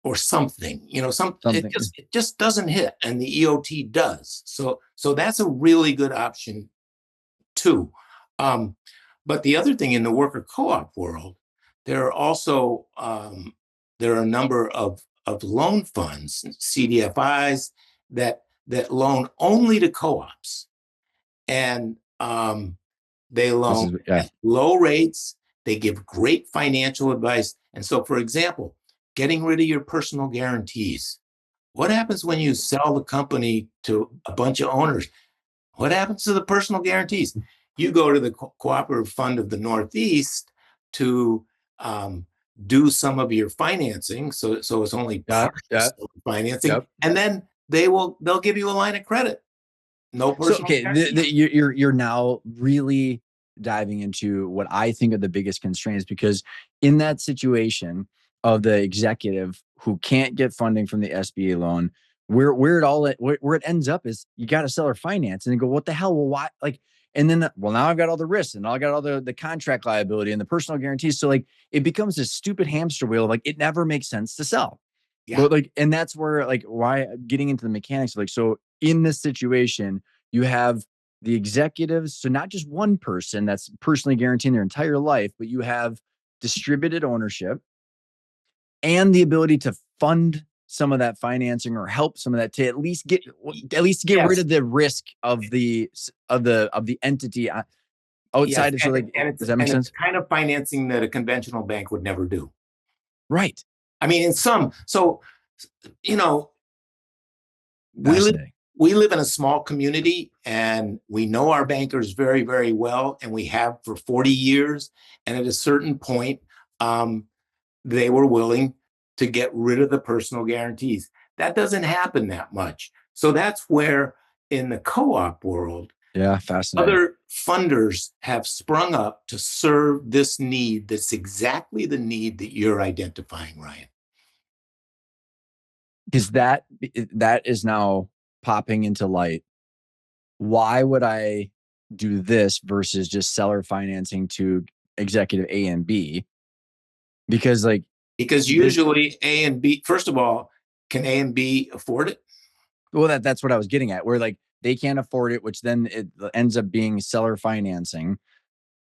or something. It something. just doesn't hit, and the EOT does. So that's a really good option too. Um, but the other thing in the worker co-op world There are also there are a number of loan funds, CDFIs, that loan only to co-ops, and they This loan is yeah. at low rates. They give great financial advice. And so, for example, getting rid of your personal guarantees. What happens when you sell the company to a bunch of owners? What happens to the personal guarantees? You go to the Cooperative Fund of the Northeast to um, do some of your financing, so it's only Yeah, partial yeah, financing, yep. and then they'll give you a line of credit, no So personal okay, guarantee. you're now really diving into what I think are the biggest constraints, because in that situation of the executive who can't get funding from the SBA loan, where it ends up is you got to sell or finance, and they go, what the hell? Well, why? Like, and then well, now I've got all the risks, and I got all the contract liability and the personal guarantees. So like, it becomes this stupid hamster wheel. Like, it never makes sense to sell. Yeah, But like, and that's where like why getting into the mechanics, like, so in this situation you have the executives, so not just one person that's personally guaranteeing their entire life, but you have distributed ownership and the ability to fund some of that financing or help some of that to at least get rid yes, of the risk of the entity yes, outside of, so like, does that make and it's sense? the kind of financing that a conventional bank would never do. Right. I mean, in some, so you know, we live Fascinating. we live in a small community, and we know our bankers very, very well, and we have for 40 years. And at a certain point, um, they were willing to get rid of the personal guarantees. That doesn't happen that much. So that's where, in the co-op world, Yeah, fascinating. other funders have sprung up to serve this need that's exactly the need that you're identifying, Ryan. Because that is now popping into light. Why would I do this versus just seller financing to executive A and B? Because like Because this, usually A and B, first of all, can A and B afford it? well, that's what I was getting at, where like they can't afford it, which then it ends up being seller financing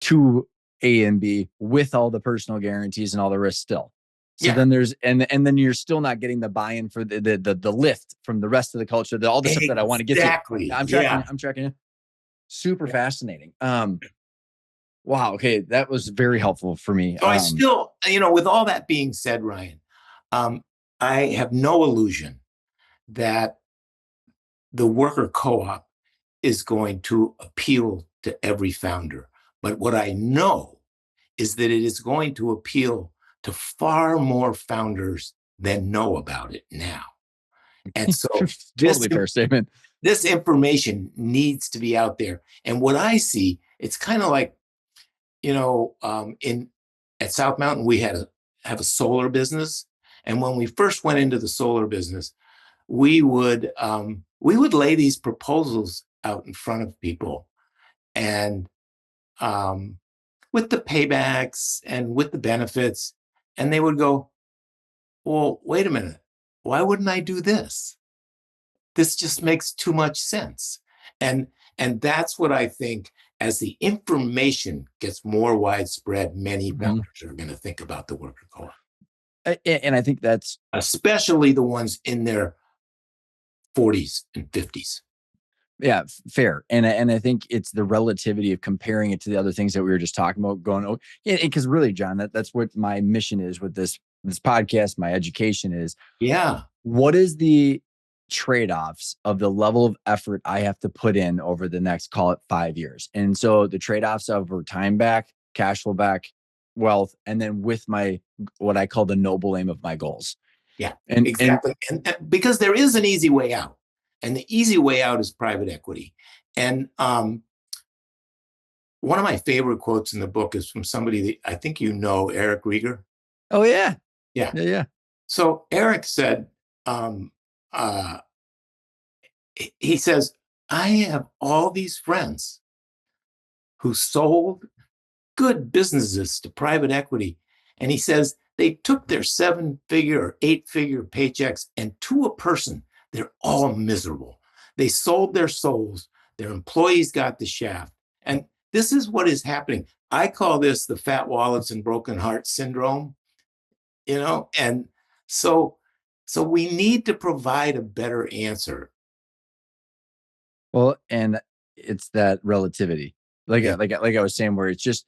to A and B with all the personal guarantees and all the risks still. So Yeah, then there's and then you're still not getting the buy-in for the lift from the rest of the culture, all the stuff that I want to get to. exactly. I'm tracking Yeah. it. I'm tracking it. Super Yeah. fascinating. Wow. Okay, that was very helpful for me. So I still, with all that being said, Ryan, um, I have no illusion that the worker co-op is going to appeal to every founder. But what I know is that it is going to appeal to far more founders than know about it now. And so this Totally fair statement. this information needs to be out there. And what I see, it's kind of like, in at South Mountain, we have a solar business. And when we first went into the solar business, we would lay these proposals out in front of people, and um, with the paybacks and with the benefits, and they would go, "Well, wait a minute, why wouldn't I do this? This just makes too much sense." And and that's what I think, as the information gets more widespread, many Mhm. founders are going to think about the worker co-op, And I think that's, especially the ones in their 40s and 50s. yeah, fair. And I think it's the relativity of comparing it to the other things that we were just talking about, going, oh, yeah, because really, John, that's what my mission is with this podcast, my education is, Yeah. what is the trade-offs of the level of effort I have to put in over the next, call it, 5 years. And so the trade-offs over time back, cash flow back, wealth, and then with my, what I call the noble aim of my goals. Yeah, And exactly. And because there is an easy way out, and the easy way out is private equity. And one of my favorite quotes in the book is from somebody that I think Eric Rieger. oh yeah, Yeah. yeah, yeah. So Eric said, um, uh, he says, I have all these friends who sold good businesses to private equity. And he says they took their 7-figure or 8-figure paychecks, and to a person, they're all miserable. They sold their souls. Their employees got the shaft. And this is what is happening. I call this the fat wallets and broken heart syndrome, and so so we need to provide a better answer. Well, and it's that relativity. Yeah, Like I was saying, where it's just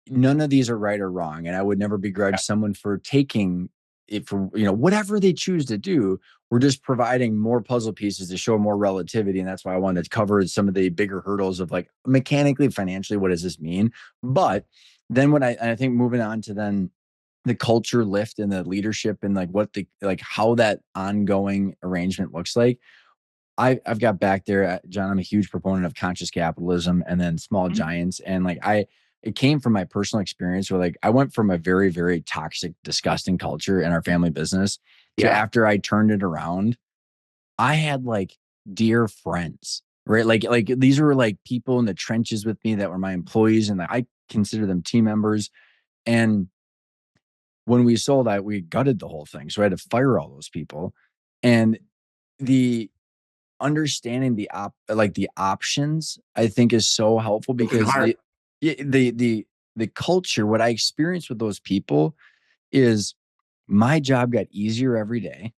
none of these are right or wrong. And I would never yeah, begrudge someone for taking it for, whatever they choose to do. We're just providing more puzzle pieces to show more relativity. And that's why I wanted to cover some of the bigger hurdles of like mechanically, financially, what does this mean? But then I think moving on to then the culture lift and the leadership and like how that ongoing arrangement looks like. I've got back there, John. I'm a huge proponent of conscious capitalism and then small mhm, giants. And like it came from my personal experience where like I went from a very, very toxic, disgusting culture in our family business to yeah, after I turned it around, I had like dear friends, right? Like these were like people in the trenches with me that were my employees, and I consider them team members. And when we sold that, we gutted the whole thing, so I had to fire all those people. And the understanding the options, I think is so helpful broken because heart. the culture, what I experienced with those people is my job got easier every day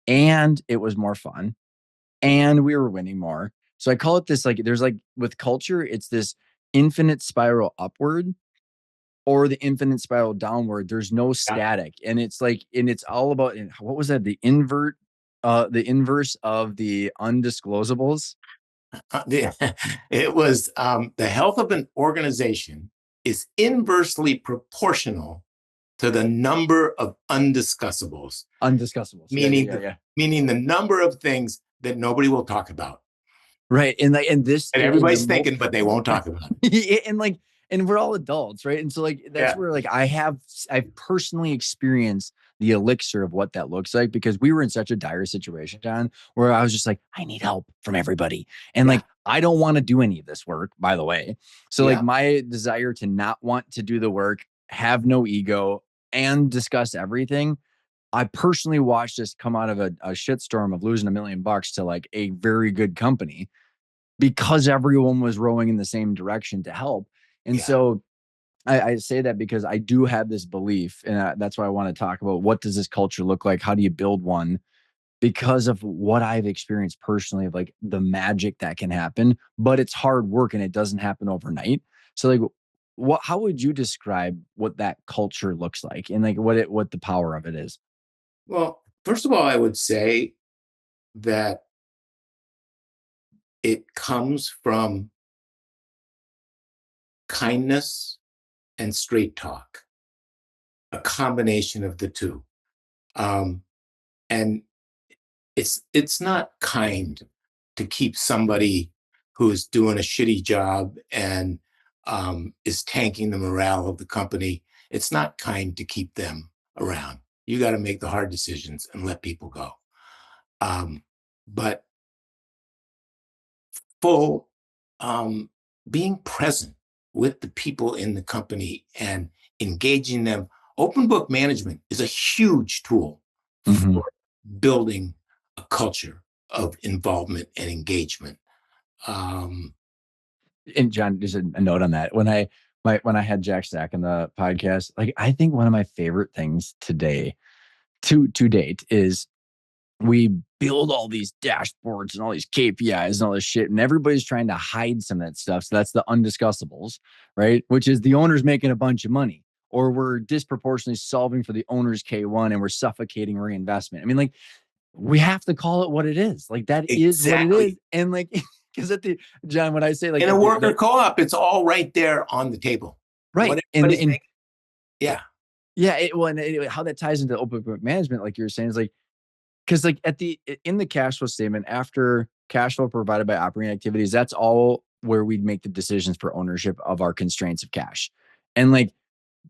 and it was more fun and we were winning more. So I call it this, like there's like with culture, it's this infinite spiral upward or the infinite spiral downward. There's no Yeah. static. And it's like, and it's all about, and what was that? The inverse of the undisclosables. It was the health of an organization is inversely proportional to the number of undiscussables, Undiscussables. Yeah, yeah, meaning yeah, yeah. meaning the number of things that nobody will talk about. Right. And like, and this, And in the everybody's thinking, but they won't talk about it. yeah, and like, and we're all adults, right? And so like that's Yeah, where like I've personally experienced the elixir of what that looks like because we were in such a dire situation, John, where I was just like, I need help from everybody. And yeah, like I don't want to do any of this work, by the way. So like yeah, my desire to not want to do the work, have no ego, and discuss everything. I personally watched this come out of a shitstorm of losing $1 million to like a very good company because everyone was rowing in the same direction to help. And yeah. so I say that because I do have this belief, and that's why I want to talk about what does this culture look like? How do you build one? Because of what I've experienced personally, of like the magic that can happen, but it's hard work and it doesn't happen overnight. So, like, how would you describe what that culture looks like, and like what the power of it is? Well, first of all, I would say that it comes from kindness and straight talk, a combination of the two. Um, and it's not kind to keep somebody who's doing a shitty job and is tanking the morale of the company. It's not kind to keep them around. You got to make the hard decisions and let people go. Um, but full um, being present with the people in the company and engaging them. Open book management is a huge tool Mm-hmm. for building a culture of involvement and engagement. Um, And John, just a note on that. When I had Jack Stack in the podcast, like I think one of my favorite things today to date is we build all these dashboards and all these KPIs and all this shit, and everybody's trying to hide some of that stuff. So that's the undiscussables, right? Which is the owner's making a bunch of money, or we're disproportionately solving for the owner's K1 and we're suffocating reinvestment. I mean, like we have to call it what it is. Like that is what it is. exactly. And like, because at the John, when I say like In a at worker the co-op, it's all right there on the table. right, What and everybody's making. Yeah, yeah, how that ties into open book management, like you were saying, is like because like in the cash flow statement after cash flow provided by operating activities, that's all where we'd make the decisions for ownership of our constraints of cash, and like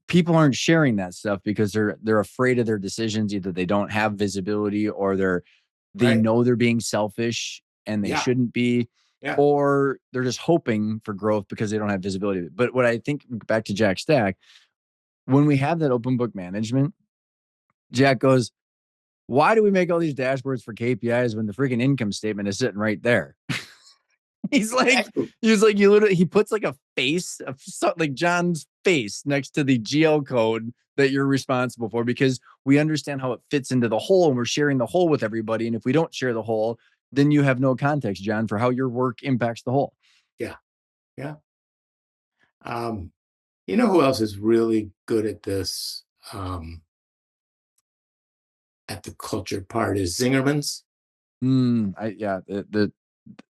people aren't sharing that stuff because they're afraid of their decisions. Either they don't have visibility or they right. know they're being selfish and they Yeah, shouldn't be, yeah. or they're just hoping for growth because they don't have visibility. But what I think back to Jack Stack, when we have that open book management, Jack goes, why do we make all these dashboards for KPIs when the freaking income statement is sitting right there? He's like, Exactly. you literally, he puts like a face of like John's face next to the GL code that you're responsible for, because we understand how it fits into the whole, and we're sharing the whole with everybody. And if we don't share the whole, then you have no context, John, for how your work impacts the whole. Yeah. Yeah. Um, you know who else is really good at this? At the culture part is Zingerman's. Yeah,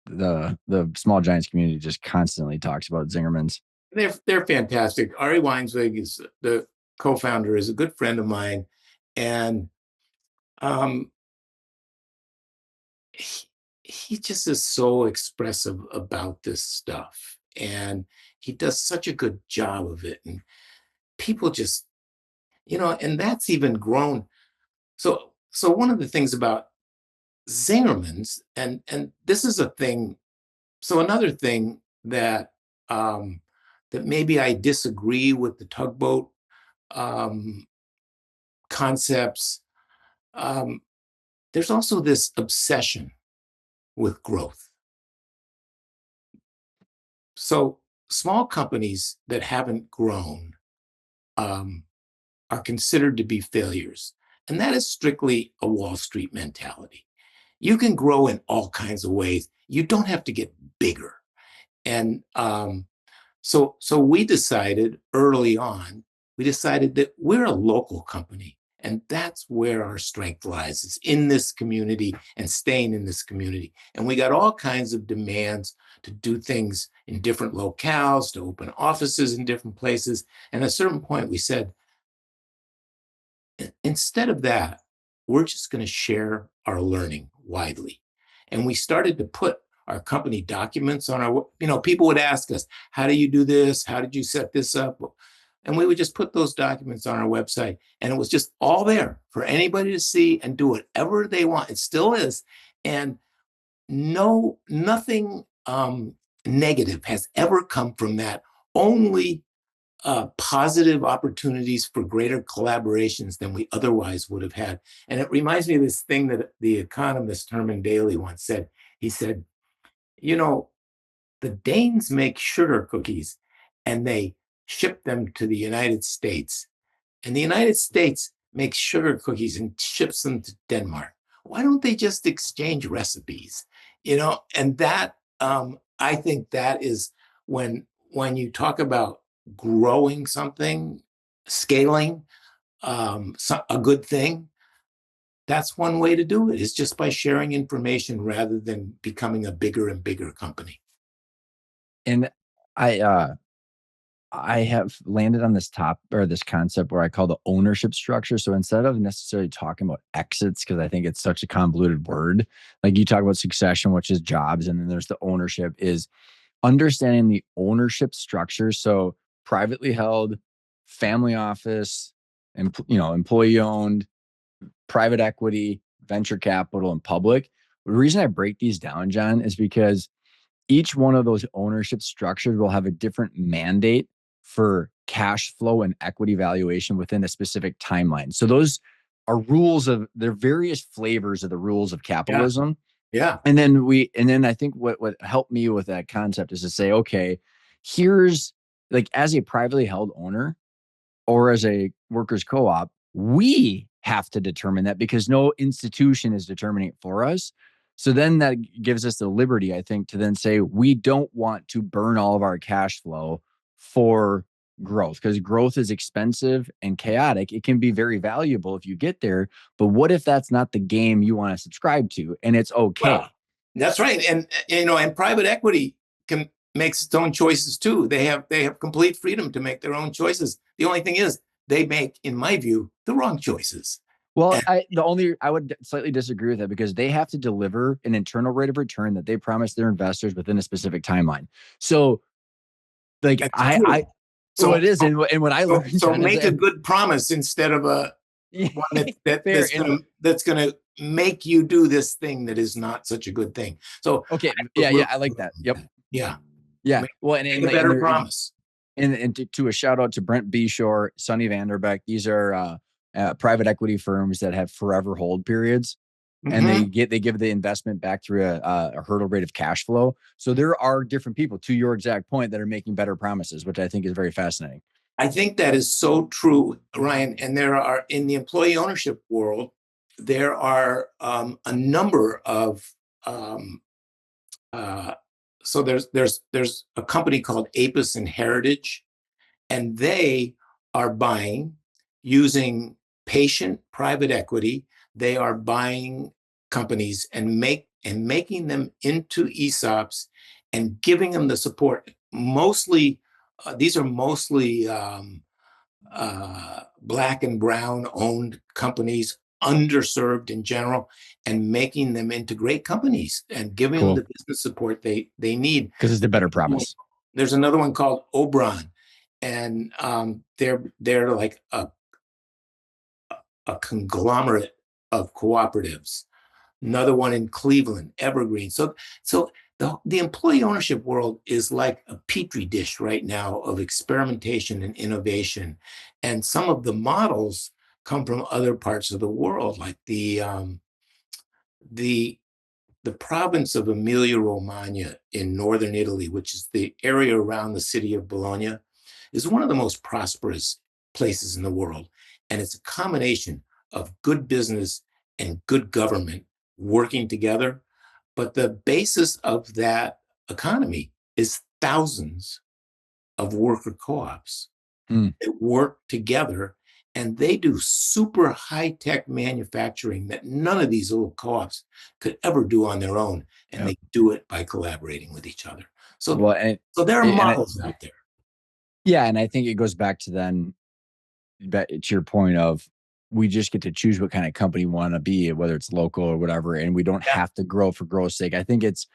the small giants community just constantly talks about Zingerman's. They're fantastic. Ari Weinswig is the co-founder, is a good friend of mine, and um, he, he just is so expressive about this stuff, and he does such a good job of it, and people just, and that's even grown. So one of the things about Zingerman's, and this is a thing. So another thing um, that maybe I disagree with the tugboat um, concepts. Um, there's also this obsession with growth. So small companies that haven't grown um, are considered to be failures. And that is strictly a Wall Street mentality. You can grow in all kinds of ways. You don't have to get bigger. And so we decided early on, we decided that we're a local company. And that's where our strength lies, is in this community and staying in this community. And we got all kinds of demands to do things in different locales, to open offices in different places. And at a certain point, we said, instead of that, we're just going to share our learning widely. And we started to put our company documents on our, people would ask us, how do you do this? How did you set this up? And we would just put those documents on our website. And it was just all there for anybody to see and do whatever they want. It still is. And nothing negative has ever come from that. Only positive opportunities for greater collaborations than we otherwise would have had. And it reminds me of this thing that the economist Herman Daly once said. He said, you know, the Danes make sugar cookies and they ship them to the United States. And the United States makes sugar cookies and ships them to Denmark. Why don't they just exchange recipes? And that I think that is when you talk about growing something, scaling a good thing. That's one way to do it, is just by sharing information rather than becoming a bigger and bigger company. And I I have landed on this this concept where I call the ownership structure. So instead of necessarily talking about exits, because I think it's such a convoluted word, like you talk about succession, which is jobs, and then there's the ownership, is understanding the ownership structure. So privately held, family office, and employee owned, private equity, venture capital, and public. The reason I break these down, John, is because each one of those ownership structures will have a different mandate for cash flow and equity valuation within a specific timeline. So those are they're various flavors of the rules of Yeah. capitalism. Yeah. And then I think what helped me with that concept is to say, okay, here's, like, as a privately held owner, or as a workers co-op, we have to determine that, because no institution is determining it for us. So then that gives us the liberty, I think, to then say we don't want to burn all of our cash flow for growth, because growth is expensive and chaotic. It can be very valuable if you get there, but what if that's not the game you want to subscribe to? And it's Well, okay. that's right. And private equity can makes its own choices too. They have complete freedom to make their own choices. The only thing is they make, in my view, the wrong choices. Well, And I would slightly disagree with that, because they have to deliver an internal rate of return that they promise their investors within a specific timeline. So, like, that's true. well, it So is, and what I learned, so John, is make a that good promise instead of a one fair. And that's gonna make you do this thing that is not such a good thing. So okay, I yeah, really, yeah, I like that. Yep, yeah, yeah. make, Well, make a better promise. and to a shout out to Brent Beshore, Sonny Vanderbeck. These are private equity firms that have forever hold periods. and Hmm. they give the investment back through a hurdle rate of cash flow. So there are different people, to your exact point, that are making better promises, which I think is very fascinating. I think that is so true, Ryan. And there are, in the employee ownership world, there are a number of um, uh, so there's a company called Apis and Heritage, and they are buying using patient private equity. They are buying companies and making them into ESOPs and giving them the support. Mostly, these are mostly black and brown owned companies, underserved in general, and making them into great companies and giving them Cool. the business support they need. Because it's a better promise. There's another one called Obran, and they're like a conglomerate of cooperatives. Another one in Cleveland, Evergreen. So the employee ownership world is like a petri dish right now of experimentation and innovation, and some of the models come from other parts of the world, like the the province of Emilia-Romagna in northern Italy, which is the area around the city of Bologna, is one of the most prosperous places in the world. And it's a combination of good business and good government working together. But the basis of that economy is thousands of worker co-ops Mm, that work together, and they do super high-tech manufacturing that none of these little co-ops could ever do on their own, and yeah. they do it by collaborating with each other. So, Well, and so there are and I, models out there. yeah, and I think it goes back to then to your point of we just get to choose what kind of company we want to be, whether it's local or whatever, and we don't Yeah, have to grow for growth's sake. I think it's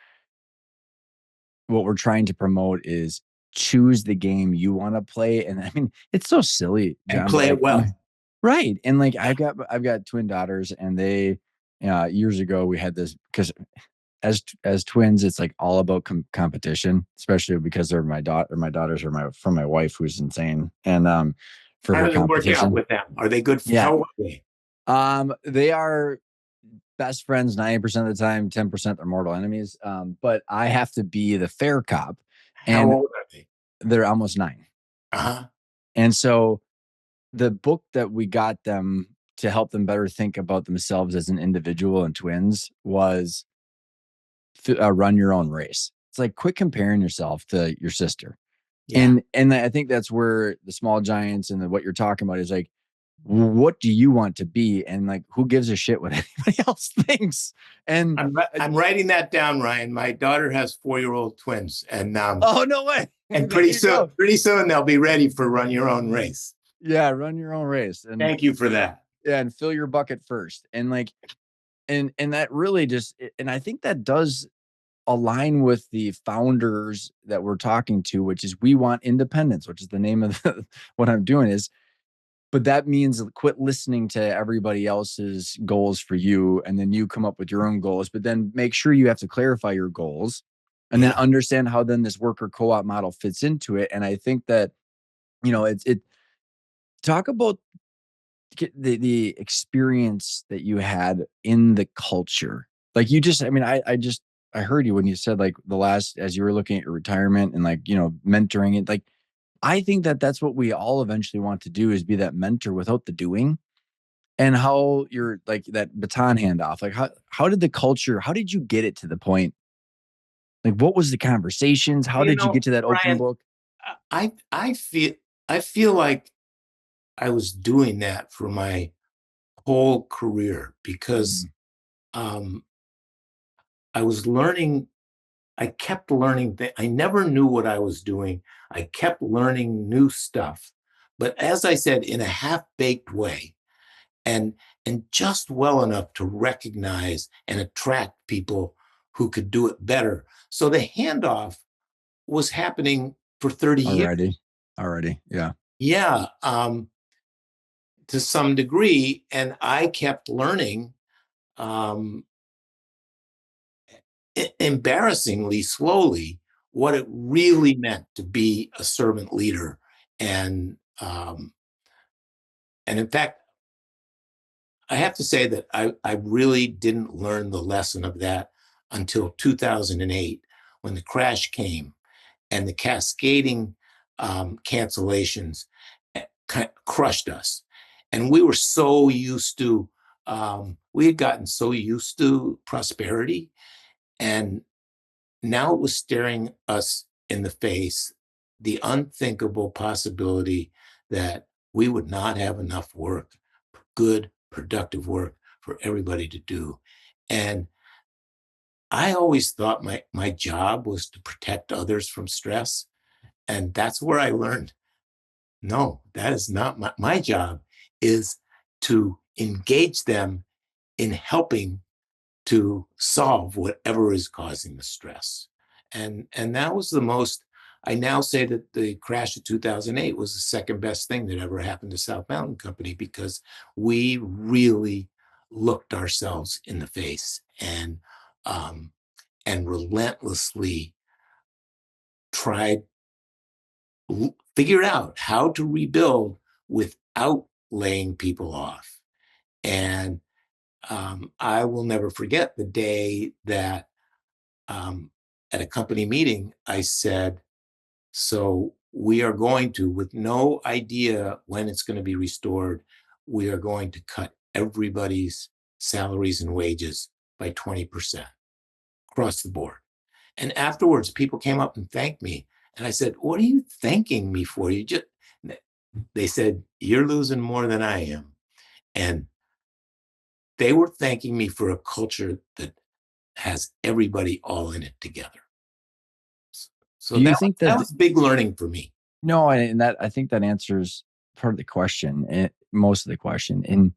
what we're trying to promote is choose the game you want to play. And I mean, it's so silly, and John, but play it like well. right. And like Yeah. I've got twin daughters, and they years ago we had this because as twins, it's like all about competition, especially because they're my daughters are my from my wife who's insane, and for How her does it work out competition. with them? Are they good? Yeah. How are they? They are best friends 90% of the time, 10% they're mortal enemies. But I have to be the fair cop, How and old are they? they're almost 9. Uh-huh. And so the book that we got them to help them better think about themselves as an individual and twins was Run Your Own Race. It's like quit comparing yourself to your sister. Yeah. And I think that's where the small giants and what you're talking about is like, what do you want to be? And like, who gives a shit what anybody else thinks? And I'm writing that down, Ryan. My daughter has 4-year-old twins, oh, no way. and There you go. pretty soon they'll be ready for Run Your Own Race. Yeah, run your own race. And Thank you for that. yeah, and fill your bucket first. And like, and that really just, and I think that does align with the founders that we're talking to, which is we want independence, which is the name of what I'm doing is, but that means quit listening to everybody else's goals for you. And then you come up with your own goals, but then make sure you have to clarify your goals and then Yeah. understand how then this worker co-op model fits into it. And I think that, it talk about the experience that you had in the culture. Like you just, I mean, I heard you when you said like the last, as you were looking at your retirement and like, mentoring it, like, I think that that's what we all eventually want to do is be that mentor without the doing. And how you're like that baton handoff, like how did you get it to the point? Like, what was the conversations? How You did you know, get to that open Ryan, book? I feel like I was doing that for my whole career because Mm, um, I was learning. I kept learning. I never knew what I was doing. I kept learning new stuff, but as I said, in a half-baked way, and just well enough to recognize and attract people who could do it better. So the handoff was happening for 30 years. already. Yeah. Yeah, to some degree, and I kept learning um, embarrassingly slowly what it really meant to be a servant leader, and um, and in fact, I have to say that I really didn't learn the lesson of that until 2008 when the crash came and the cascading cancellations crushed us. And we were so used to, we had gotten so used to prosperity. And now it was staring us in the face the unthinkable possibility that we would not have enough work, good, productive work for everybody to do. And I always thought my job was to protect others from stress. And that's where I learned no, that is not my job is to engage them in helping to solve whatever is causing the stress. And that was the most I now say that the crash of 2008 was the second best thing that ever happened to South Mountain Company because we really looked ourselves in the face um, and relentlessly tried figured out how to rebuild without laying people off. And I will never forget the day that um, at a company meeting, I said, so we are going to, with no idea when it's going to be restored, we are going to cut everybody's salaries and wages by 20% across the board. And afterwards, people came up and thanked me. And I said, what are you thanking me for? You just, they said, you're losing more than I am. And they were thanking me for a culture that has everybody all in it together. So Do you that, think that that was big learning for me. no, and that I think that answers part of the question, most of the question, and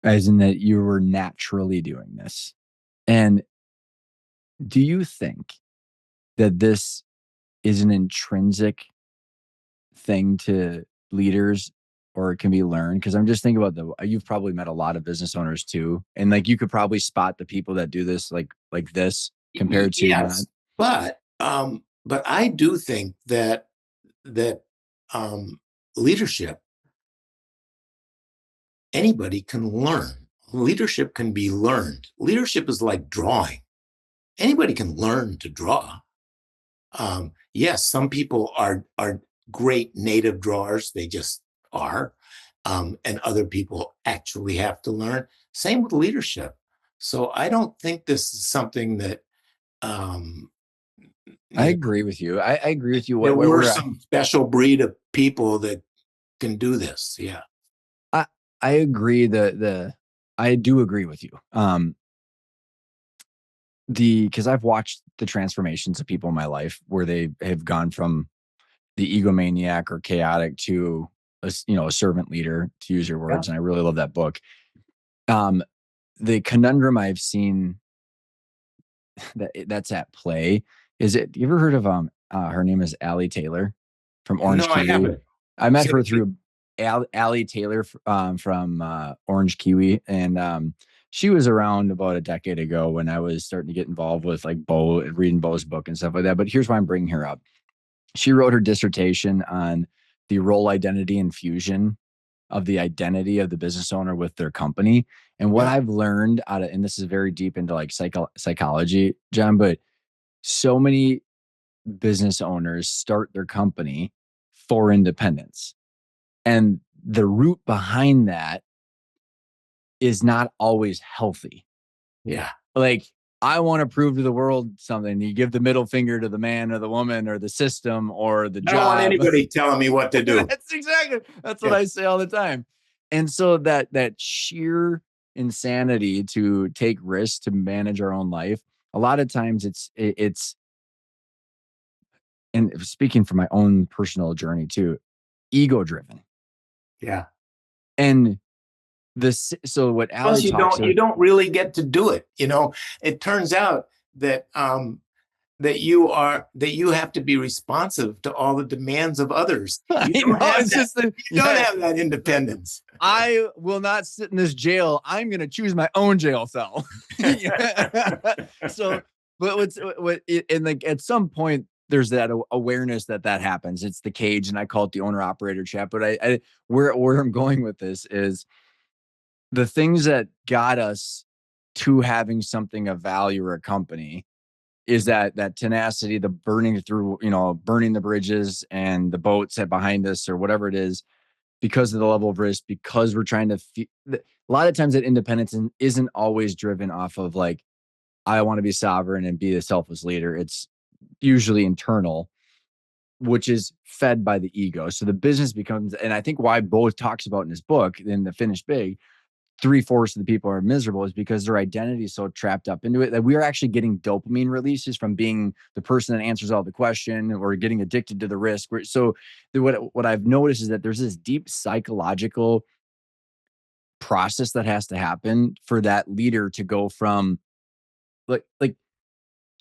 as in that you were naturally doing this. And do you think that this is an intrinsic thing to leaders or it can be learned? Because I'm just thinking about you've probably met a lot of business owners too. And like you could probably spot the people that do this like this compared to not. Yes, but I do think that um, leadership anybody can learn. Leadership can be learned. Leadership is like drawing. Anybody can learn to draw. Yes, some people are great native drawers. They just are, and other people actually have to learn. Same with leadership. So I don't think this is something that um, I you know agree with you. I agree with you. there What were we're some special breed of people that can do this. Yeah, I I agree. I do agree with you. Because I've watched the transformations of people in my life where they have gone from the egomaniac or chaotic to a servant leader, to use your yeah. words. And I really love that book. Um, the conundrum I've seen that's at play is it. You ever heard of her name is Allie Taylor from No, Orange I Kiwi? haven't. I met Say her it again. through Allie Taylor from Orange Kiwi, and she was around about a decade ago when I was starting to get involved with like reading Bo's book and stuff like that. But here's why I'm bringing her up. She wrote her dissertation on the role identity and fusion of the identity of the business owner with their company. And what Yeah, I've learned and this is very deep into like psychology, John, but so many business owners start their company for independence. And the root behind that is not always healthy. yeah. Like, I want to prove to the world something. You give the middle finger to the man or the woman or the system or the I don't want job. anybody telling me what to do. That's what Yeah, I say all the time. And so that sheer insanity to take risks to manage our own life, a lot of times it's and speaking from my own personal journey too, ego driven. yeah. And this so what Plus, Allie talks you about. don't really get to do it. It turns out that that you have to be responsive to all the demands of others. I You don't know have it's that. just the You don't yeah. have that independence. I will not sit in this jail. I'm going to choose my own jail cell. So, but and like at some point, there's that awareness that happens. It's the cage, and I call it the owner operator trap. But where I'm going with this is the things that got us to having something of value or a company is that tenacity, the burning through, burning the bridges and the boats that behind us or whatever it is, because of the level of risk, because we're trying to a lot of times that independence isn't always driven off of like, I want to be sovereign and be a selfless leader. It's usually internal, which is fed by the ego. So the business becomes, and I think why Bo talks about in his book, in the Finish Big, three-fourths of the people are miserable is because their identity is so trapped up into it that we are actually getting dopamine releases from being the person that answers all the question or getting addicted to the risk. So what I've noticed is that there's this deep psychological process that has to happen for that leader to go from like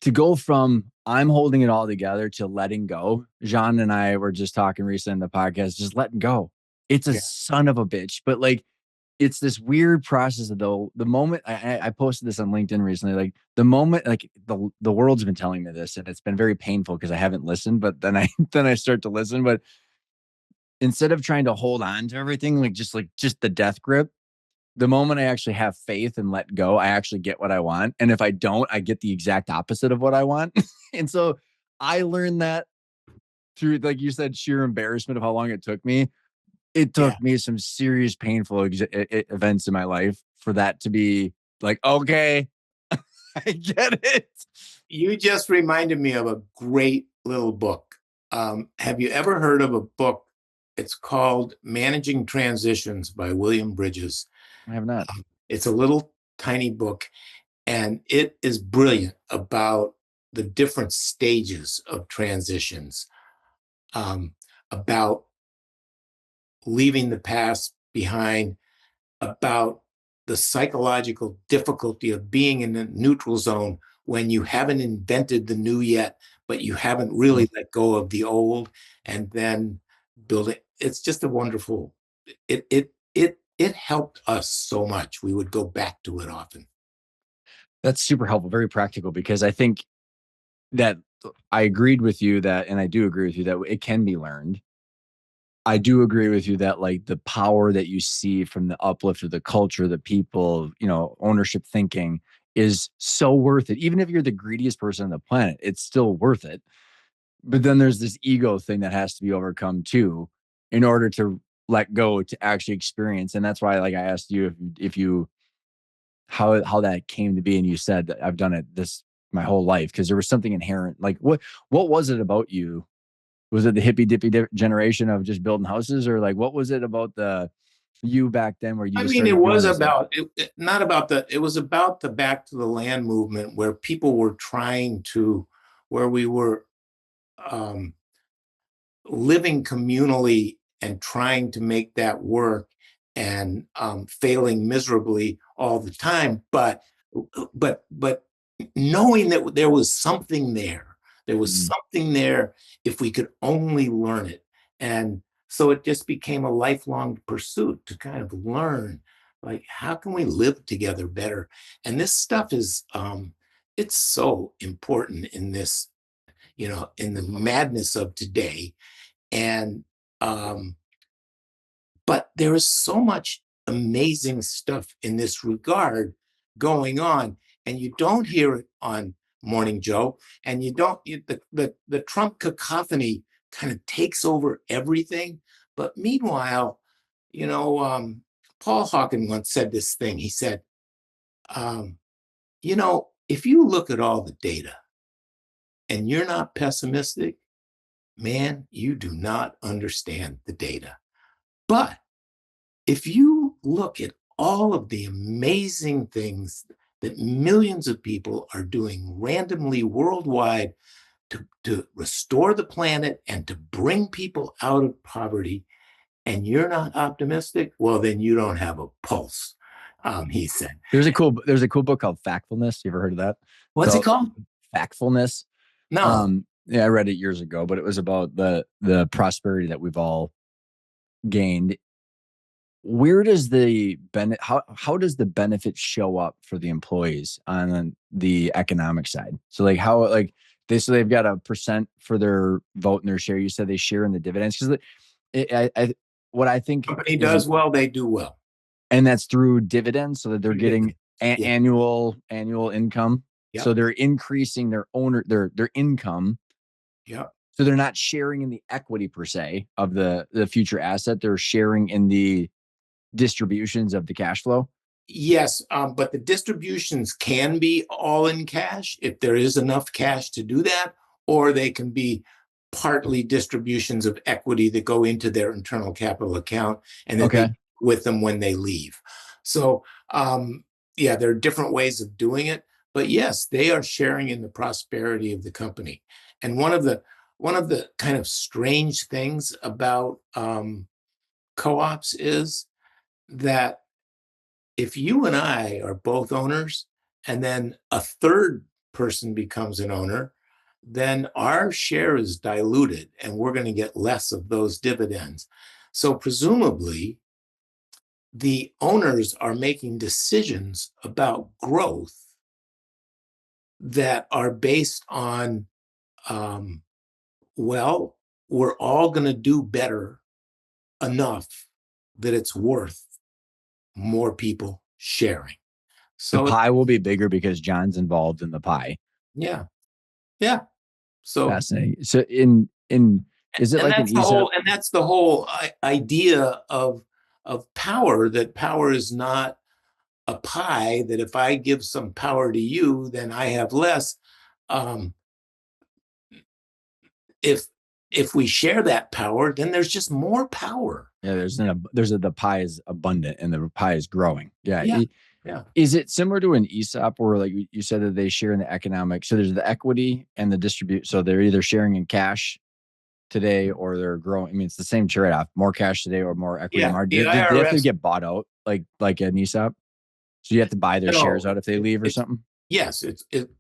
to go from I'm holding it all together to letting go. Jean and I were just talking recently in the podcast, just letting go. It's a Yeah, son of a bitch, but like it's this weird process of the moment I posted this on LinkedIn recently, like the moment, like the world's been telling me this and it's been very painful because I haven't listened, but then I then I start to listen. But instead of trying to hold on to everything, like just the death grip, the moment I actually have faith and let go, I actually get what I want. And if I don't, I get the exact opposite of what I want. And so I learned that through, like you said, sheer embarrassment of how long it took me. It yeah. took me some serious painful events in my life for that to be like, okay, I get it. You just reminded me of a great little book. Have you ever heard of a book? It's called Managing Transitions by William Bridges. I have not. It's a little tiny book, and it is brilliant about the different stages of transitions, um, about leaving the past behind, about the psychological difficulty of being in the neutral zone when you haven't invented the new yet, but you haven't Mhm. really let go of the old, and then build it. It's just a wonderful. It helped us so much. We would go back to it often. That's super helpful, very practical because I think that I agreed with you that, and I do agree with you that it can be learned. I do agree with you that like the power that you see from the uplift of the culture, the people, ownership thinking is so worth it. Even if you're the greediest person on the planet, it's still worth it. But then there's this ego thing that has to be overcome too in order to let go to actually experience. And that's why like I asked you if you how that came to be and you said that I've done it this my whole life because there was something inherent. Like what was it about you? Was it the hippy dippy generation of just building houses, or like what was it about the you back then where you I just mean, it started doing was this? Like, about not about it was about the back to the land movement where people were trying to, where we were um, living communally and trying to make that work and failing miserably all the time, but knowing that there was mm, something there if we could only learn it. And so it just became a lifelong pursuit to kind of learn, like, how can we live together better? And this stuff is it's so important in this, in the madness of today. And but there is so much amazing stuff in this regard going on, and you don't hear it on Morning Joe, and you don't the Trump cacophony kind of takes over everything. But meanwhile, you know, Paul Hawken once said this thing. He said, um, if you look at all the data and you're not pessimistic, man, you do not understand the data. But if you look at all of the amazing things that millions of people are doing randomly worldwide to restore the planet and to bring people out of poverty, and you're not optimistic, well, then you don't have a pulse, he said. there's a cool book called Factfulness. You ever heard of that? What's it So called? Factfulness. No. Yeah, I read it years ago, but it was about the prosperity that we've all gained. Where does the benefit how does the benefit show up for the employees on the economic side? So like how like they've got a percent for their vote and their share. You said they share in the dividends because I what I think Company is does well, they do well. And that's through dividends, so that they're getting Yeah. annual income. So Yep. they're increasing their income. Yep. So they're not sharing in the equity per se of the future asset. They're sharing in the distributions of the cash flow. Yes, but the distributions can be all in cash if there is enough cash to do that, or they can be partly distributions of equity that go into their internal capital account and then they Okay. with them when they leave. So, yeah, there are different ways of doing it, but yes, they are sharing in the prosperity of the company. And one of the kind of strange things about co-ops is that if you and I are both owners and then a third person becomes an owner, then our share is diluted and we're going to get less of those dividends. So, presumably, the owners are making decisions about growth that are based on, um, well, we're all going to do better enough that it's worth more people sharing. The So, pie will be bigger because John's involved in the pie. yeah, yeah. So, Fascinating. So in is it and like an that's the ESOP? whole and that's the whole idea of power, that power is not a pie, that if I give some power to you then I have less. um if if we share that power, then there's just more power. Yeah, the pie is abundant and the pie is growing. Yeah. Yeah, yeah, Is it similar to an ESOP where like you said that they share in the economic? So there's the equity and the distribute. So they're either sharing in cash today or they're growing. I mean, it's the same trade-off: more cash today or more equity yeah. tomorrow. The Do they have to IRS, get bought out like an ESOP? So you have to buy their you know, shares out if they leave or it's something? yes,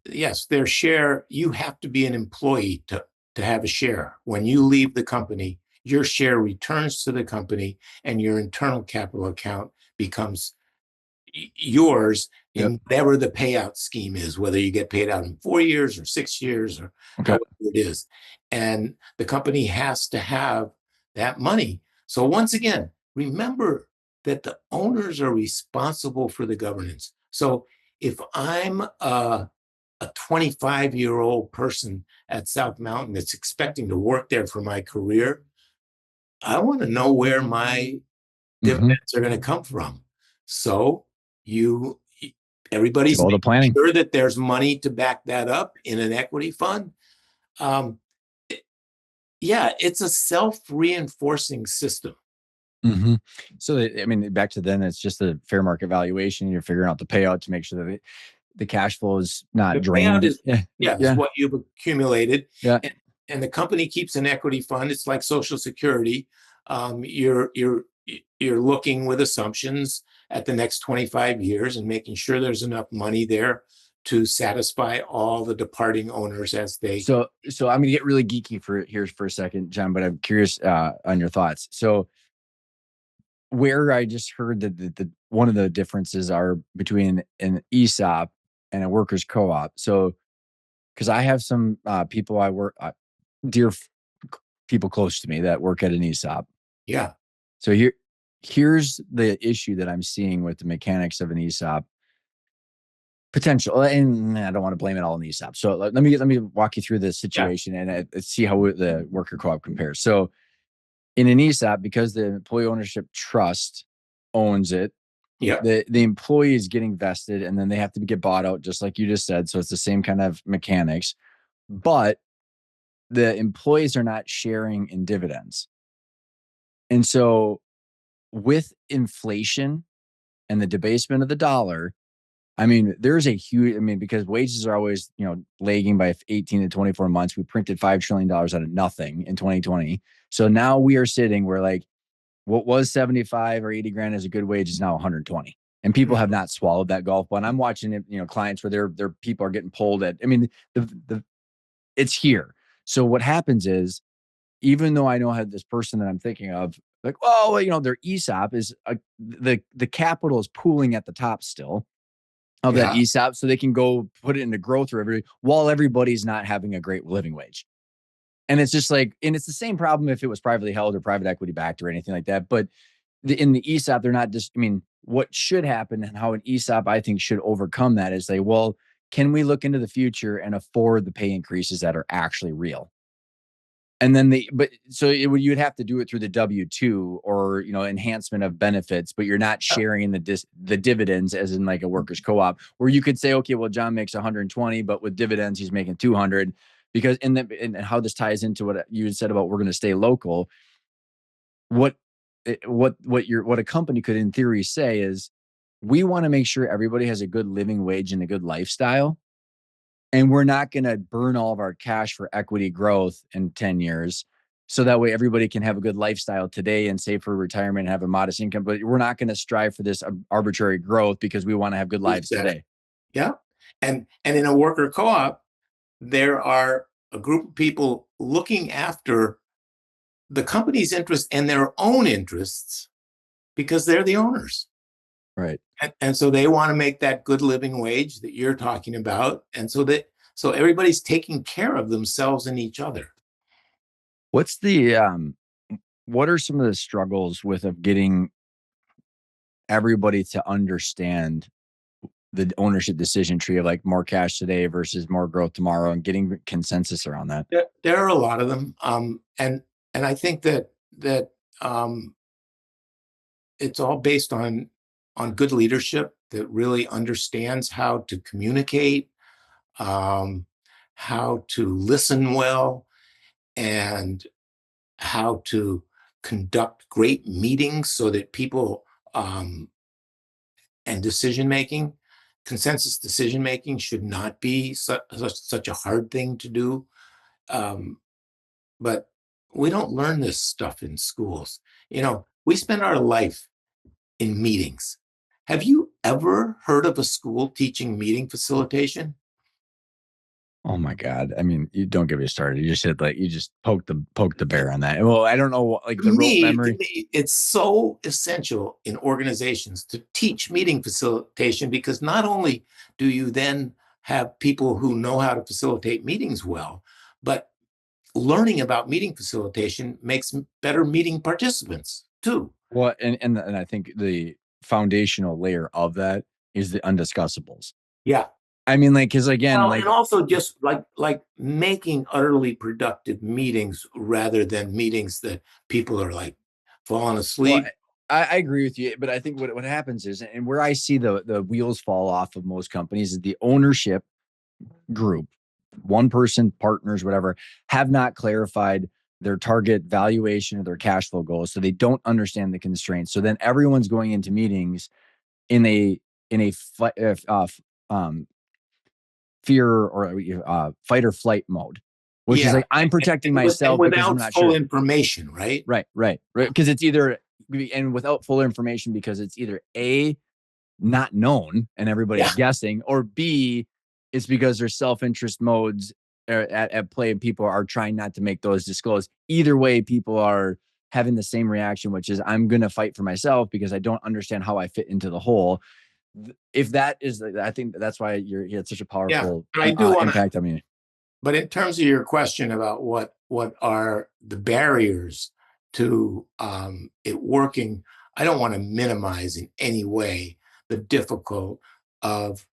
yes, their share. You have to be an employee to have a share. When you leave the company, your share returns to the company, and your internal capital account becomes yours Yep. in whatever the payout scheme is, whether you get paid out in 4 years or 6 years or Okay. however it is. And the company has to have that money. So, once again, remember that the owners are responsible for the governance. So, if I'm a 25-year-old person at South Mountain that's expecting to work there for my career, I want to know where my Mm-hmm. dividends are going to come from. So you Do everybody's all the making planning. sure that there's money to back that up in an equity fund. Um, yeah, it's a self-reinforcing system. Mm-hmm. So I mean, back to then, it's just a fair market valuation. You're figuring out the payout to make sure that the cash flow is not The payout drained. is, Yeah. yeah, is Yeah. what you've accumulated, Yeah. and, and the company keeps an equity fund. It's like Social Security. You're looking with assumptions at the next 25 years and making sure there's enough money there to satisfy all the departing owners as they. So I'm gonna get really geeky for a second, John, but I'm curious on your thoughts. So where I just heard that the one of the differences are between an ESOP and a workers co-op. So because I have some people I work dear people close to me that work at an ESOP. Yeah, So here's the issue that I'm seeing with the mechanics of an ESOP potential, and I don't want to blame it all on the ESOP. So let me walk you through the yeah, situation and see how the worker co-op compares. So in an ESOP, because the employee ownership trust owns it, yeah, the employee is getting vested, and then they have to get bought out, just like you just said. So it's the same kind of mechanics, but the employees are not sharing in dividends. And so with inflation and the debasement of the dollar, I mean, there's a huge, I mean, because wages are always, lagging by 18 to 24 months. We printed $5 trillion out of nothing in 2020. So now we are sitting where like what was 75 or 80 grand as a good wage is now 120. And people have not swallowed that golf ball. And I'm watching it, clients where their people are getting pulled at. I mean, the it's here. So what happens is, even though I know I had this person that I'm thinking of, like, oh, their ESOP is the capital is pooling at the top still of that yeah. ESOP, so they can go put it into growth or everybody while everybody's not having a great living wage. And it's just like, and it's the same problem if it was privately held or private equity backed or anything like that. But in the ESOP, they're not just, I mean, what should happen and how an ESOP, I think, should overcome that is say, well, can we look into the future and afford the pay increases that are actually real? And then but so you'd have to do it through the W-2 or, enhancement of benefits, but you're not sharing the dividends as in like a workers co-op where you could say, okay, well, John makes 120, but with dividends, he's making 200 because, and how this ties into what you had said about we're going to stay local. What, what a company could in theory say is we want to make sure everybody has a good living wage and a good lifestyle. And we're not going to burn all of our cash for equity growth in 10 years. So that way everybody can have a good lifestyle today and save for retirement and have a modest income. But we're not going to strive for this arbitrary growth because we want to have good lives today. Yeah. And in a worker co-op, there are a group of people looking after the company's interests and their own interests because they're the owners. Right. And so they want to make that good living wage that you're talking about. And so everybody's taking care of themselves and each other. What's what are some of the struggles of getting everybody to understand the ownership decision tree of like more cash today versus more growth tomorrow and getting consensus around that? There are a lot of them. And I think that it's all based on good leadership that really understands how to communicate, um, how to listen well, and how to conduct great meetings so that people and decision making, consensus decision making should not be such a hard thing to do. Um, but we don't learn this stuff in schools. We spend our life in meetings. Have you ever heard of a school teaching meeting facilitation? Oh my God. I mean, you don't get me started. You just said like you just poked the bear on that. Well, I don't know, like the rote To memory. me, it's so essential in organizations to teach meeting facilitation because not only do you then have people who know how to facilitate meetings well, but learning about meeting facilitation makes better meeting participants too. Well, and I think the foundational layer of that is the undiscussables. Yeah. I mean, like, because again, Well, and like, also just like making utterly productive meetings rather than meetings that people are like falling well, asleep. I agree with you, but I think what happens is, and where I see the wheels fall off of most companies is the ownership group, one person, partners, whatever, have not clarified their target valuation or their cash flow goals, so they don't understand the constraints. So then everyone's going into meetings in a um, fear or fight or flight mode, which is Yeah, like I'm protecting and myself because I'm without not full sure. information, right? Right. Because it's either and without full information because it's either A, not known and Yeah, everybody's guessing, or B, it's because there's self-interest modes at play and people are trying not to make those disclose. Either way, people are having the same reaction, which is I'm going to fight for myself because I don't understand how I fit into the whole. If that is, I think that's why you had such a yeah. powerful But I do want to. impact on me. But in terms of your question about what are the barriers to it working, I don't want to minimize in any way the difficult of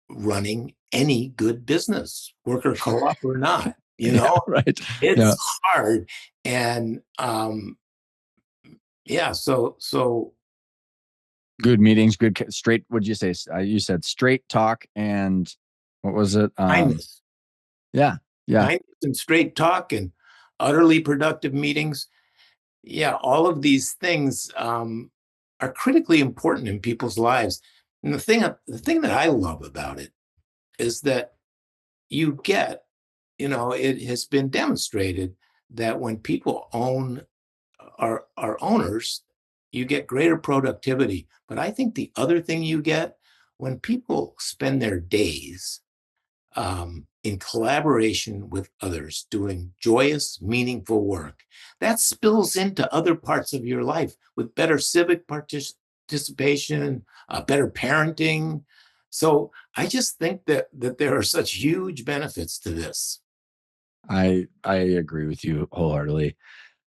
running any good business, worker co-op or not. Yeah, right. It's Yeah. hard, and yeah. So Good meetings, good straight. What'd you say? You said straight talk and what was it? kindness, Yeah, yeah. kindness, and straight talk, and utterly productive meetings. Yeah, all of these things are critically important in people's lives. And the thing that I love about it is that you get, it has been demonstrated that when people are owners, you get greater productivity. But I think the other thing you get when people spend their days in collaboration with others, doing joyous, meaningful work. That spills into other parts of your life with better civic participation, better parenting. So I just think that there are such huge benefits to this. I agree with you wholeheartedly.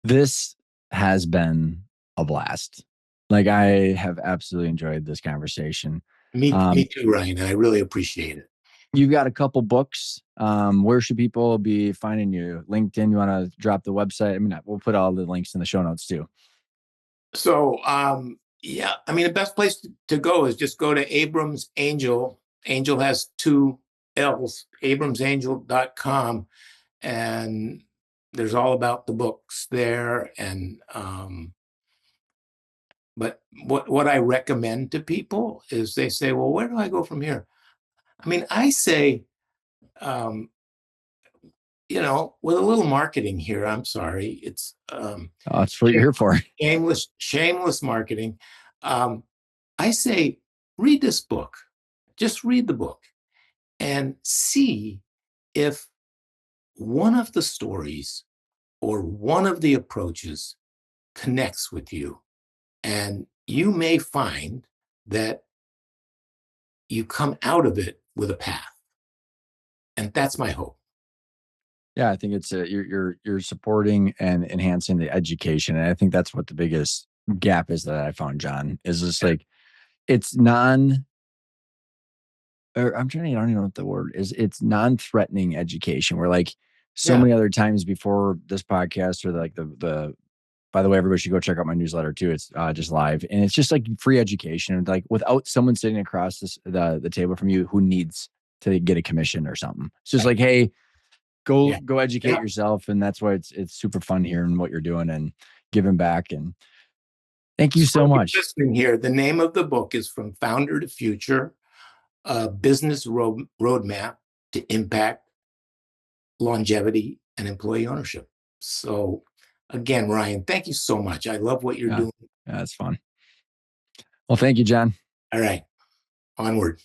This has been a blast. Like I have absolutely enjoyed this conversation. Me Um, too, Ryan. And I really appreciate it. you've got a couple books. Where should people be finding you? LinkedIn, you want to drop the website? I mean, we'll put all the links in the show notes too. So, yeah, I mean, the best place to go is just go to Abrams Angel. Angel has two L's, abramsangel.com. And there's all about the books there. And, but what I recommend to people is they say, well, where do I go from here? I mean, I say, um, with a little marketing here, I'm sorry, it's That's what you're here for. shameless marketing. Um, I say, read this book. Just read the book and see if one of the stories or one of the approaches connects with you. And you may find that you come out of it with a path. And that's my hope. Yeah, I think it's you're supporting and enhancing the education, and I think that's what the biggest gap is that I found, John, is just like it's non. Or I'm trying to, I don't even know what the word is. It's non-threatening education. Where like so Yeah. many other times before this podcast, or like the by the way, everybody should go check out my newsletter too. It's just live, and it's just like free education, like without someone sitting across the table from you who needs to get a commission or something. It's just like, hey, Yeah. go educate Yeah. yourself, and that's why it's super fun hearing what you're doing and giving back. And thank you So so if you're much. listening here, the name of the book is From Founder to Future, a business roadmap to impact, longevity, and employee ownership. So again, Ryan, thank you so much. I love what you're Yeah, doing. yeah, that's fun. Well, thank you, John. All right, onward.